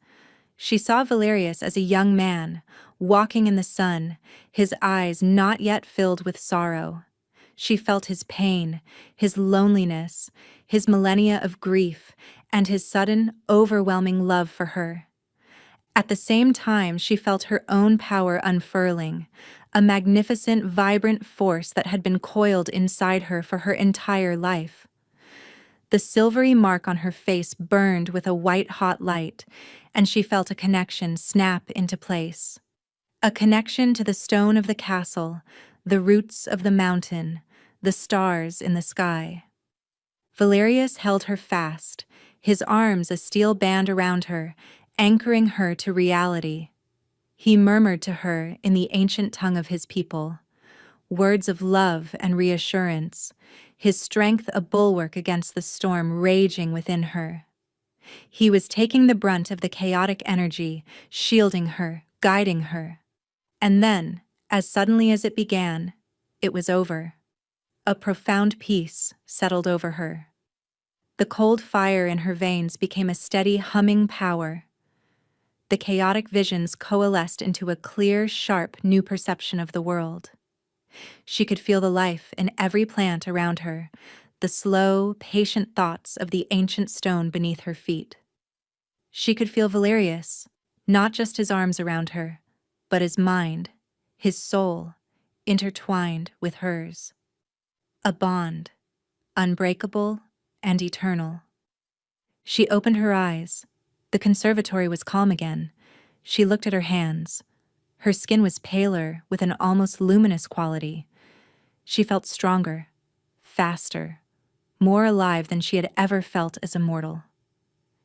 She saw Valerius as a young man, walking in the sun, his eyes not yet filled with sorrow. She felt his pain, his loneliness, his millennia of grief, and his sudden, overwhelming love for her. At the same time, she felt her own power unfurling, a magnificent, vibrant force that had been coiled inside her for her entire life. The silvery mark on her face burned with a white-hot light, and she felt a connection snap into place. A connection to the stone of the castle, the roots of the mountain, the stars in the sky. Valerius held her fast, his arms a steel band around her, anchoring her to reality. He murmured to her in the ancient tongue of his people, words of love and reassurance, his strength a bulwark against the storm raging within her. He was taking the brunt of the chaotic energy, shielding her, guiding her. And then, as suddenly as it began, it was over. A profound peace settled over her. The cold fire in her veins became a steady humming power. The chaotic visions coalesced into a clear, sharp, new perception of the world. She could feel the life in every plant around her, the slow, patient thoughts of the ancient stone beneath her feet. She could feel Valerius, not just his arms around her, but his mind, his soul, intertwined with hers. A bond, unbreakable, and eternal. She opened her eyes. The conservatory was calm again. She looked at her hands. Her skin was paler, with an almost luminous quality. She felt stronger, faster, more alive than she had ever felt as a mortal.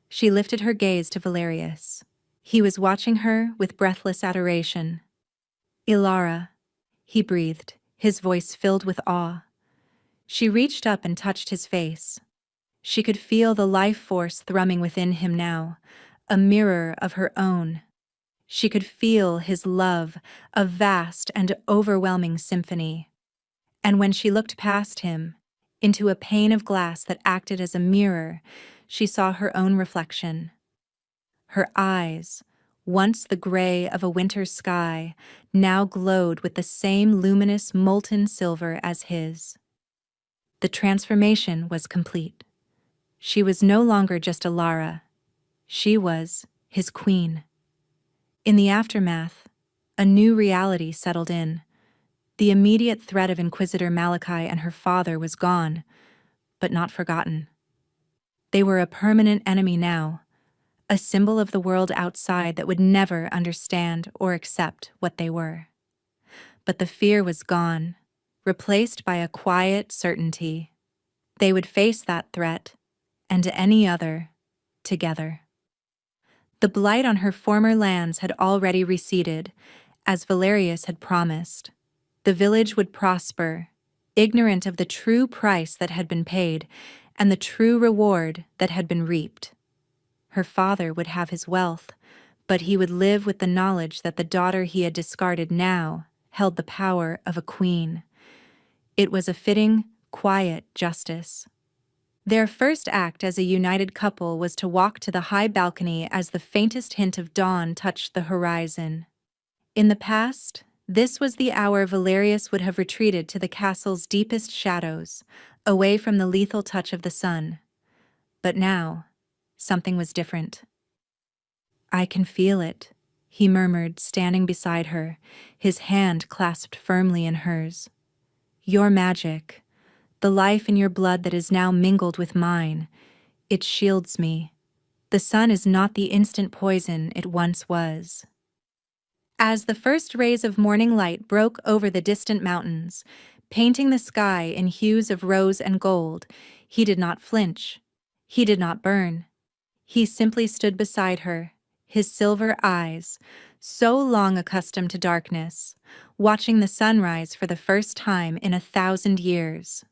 She lifted her gaze to Valerius. He was watching her with breathless adoration. "Ilara," he breathed, his voice filled with awe. She reached up and touched his face. She could feel the life force thrumming within him now, a mirror of her own. She could feel his love, a vast and overwhelming symphony. And when she looked past him, into a pane of glass that acted as a mirror, she saw her own reflection. Her eyes, once the gray of a winter sky, now glowed with the same luminous molten silver as his. The transformation was complete. She was no longer just Ilara. She was his queen. In the aftermath, a new reality settled in. The immediate threat of Inquisitor Malachi and her father was gone, but not forgotten. They were a permanent enemy now, a symbol of the world outside that would never understand or accept what they were. But the fear was gone, replaced by a quiet certainty. They would face that threat, and any other, together. The blight on her former lands had already receded, as Valerius had promised. The village would prosper, ignorant of the true price that had been paid and the true reward that had been reaped. Her father would have his wealth, but he would live with the knowledge that the daughter he had discarded now held the power of a queen. It was a fitting, quiet justice. Their first act as a united couple was to walk to the high balcony as the faintest hint of dawn touched the horizon. In the past, this was the hour Valerius would have retreated to the castle's deepest shadows, away from the lethal touch of the sun. But now, something was different. "I can feel it," he murmured, standing beside her, his hand clasped firmly in hers. "Your magic, the life in your blood that is now mingled with mine, it shields me. The sun is not the instant poison it once was." As the first rays of morning light broke over the distant mountains, painting the sky in hues of rose and gold, he did not flinch. He did not burn. He simply stood beside her, his silver eyes, so long accustomed to darkness, watching the sunrise for the first time in 1,000 years.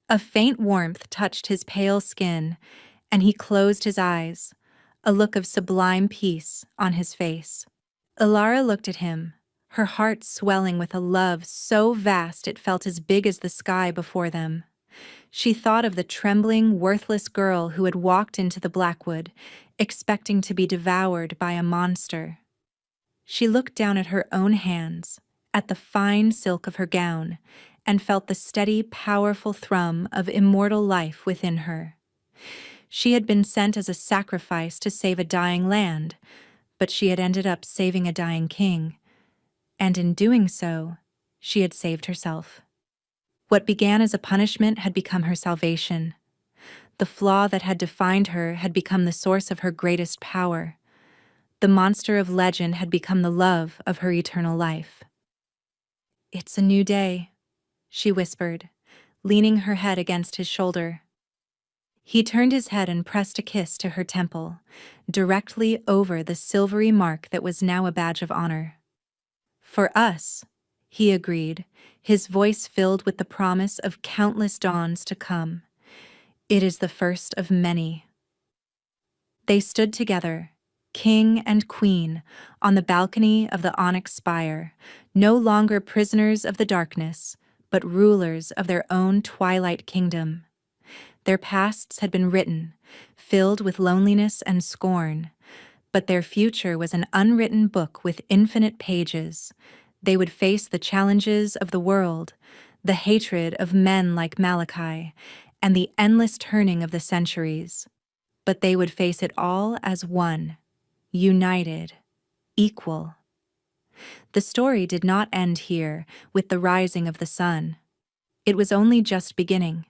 A faint warmth touched his pale skin, and he closed his eyes, a look of sublime peace on his face. Ilara looked at him, her heart swelling with a love so vast it felt as big as the sky before them. She thought of the trembling, worthless girl who had walked into the Blackwood, expecting to be devoured by a monster. She looked down at her own hands, at the fine silk of her gown, and felt the steady, powerful thrum of immortal life within her. She had been sent as a sacrifice to save a dying land, but she had ended up saving a dying king, and in doing so, she had saved herself. What began as a punishment had become her salvation. The flaw that had defined her had become the source of her greatest power. The monster of legend had become the love of her eternal life. "It's a new day," she whispered, leaning her head against his shoulder. He turned his head and pressed a kiss to her temple, directly over the silvery mark that was now a badge of honor. "For us," he agreed, his voice filled with the promise of countless dawns to come. "It is the first of many." They stood together, king and queen, on the balcony of the onyx spire, no longer prisoners of the darkness, but rulers of their own twilight kingdom. Their pasts had been written, filled with loneliness and scorn, but their future was an unwritten book with infinite pages. They would face the challenges of the world, the hatred of men like Malachi, and the endless turning of the centuries. But they would face it all as one, united, equal. The story did not end here with the rising of the sun. It was only just beginning.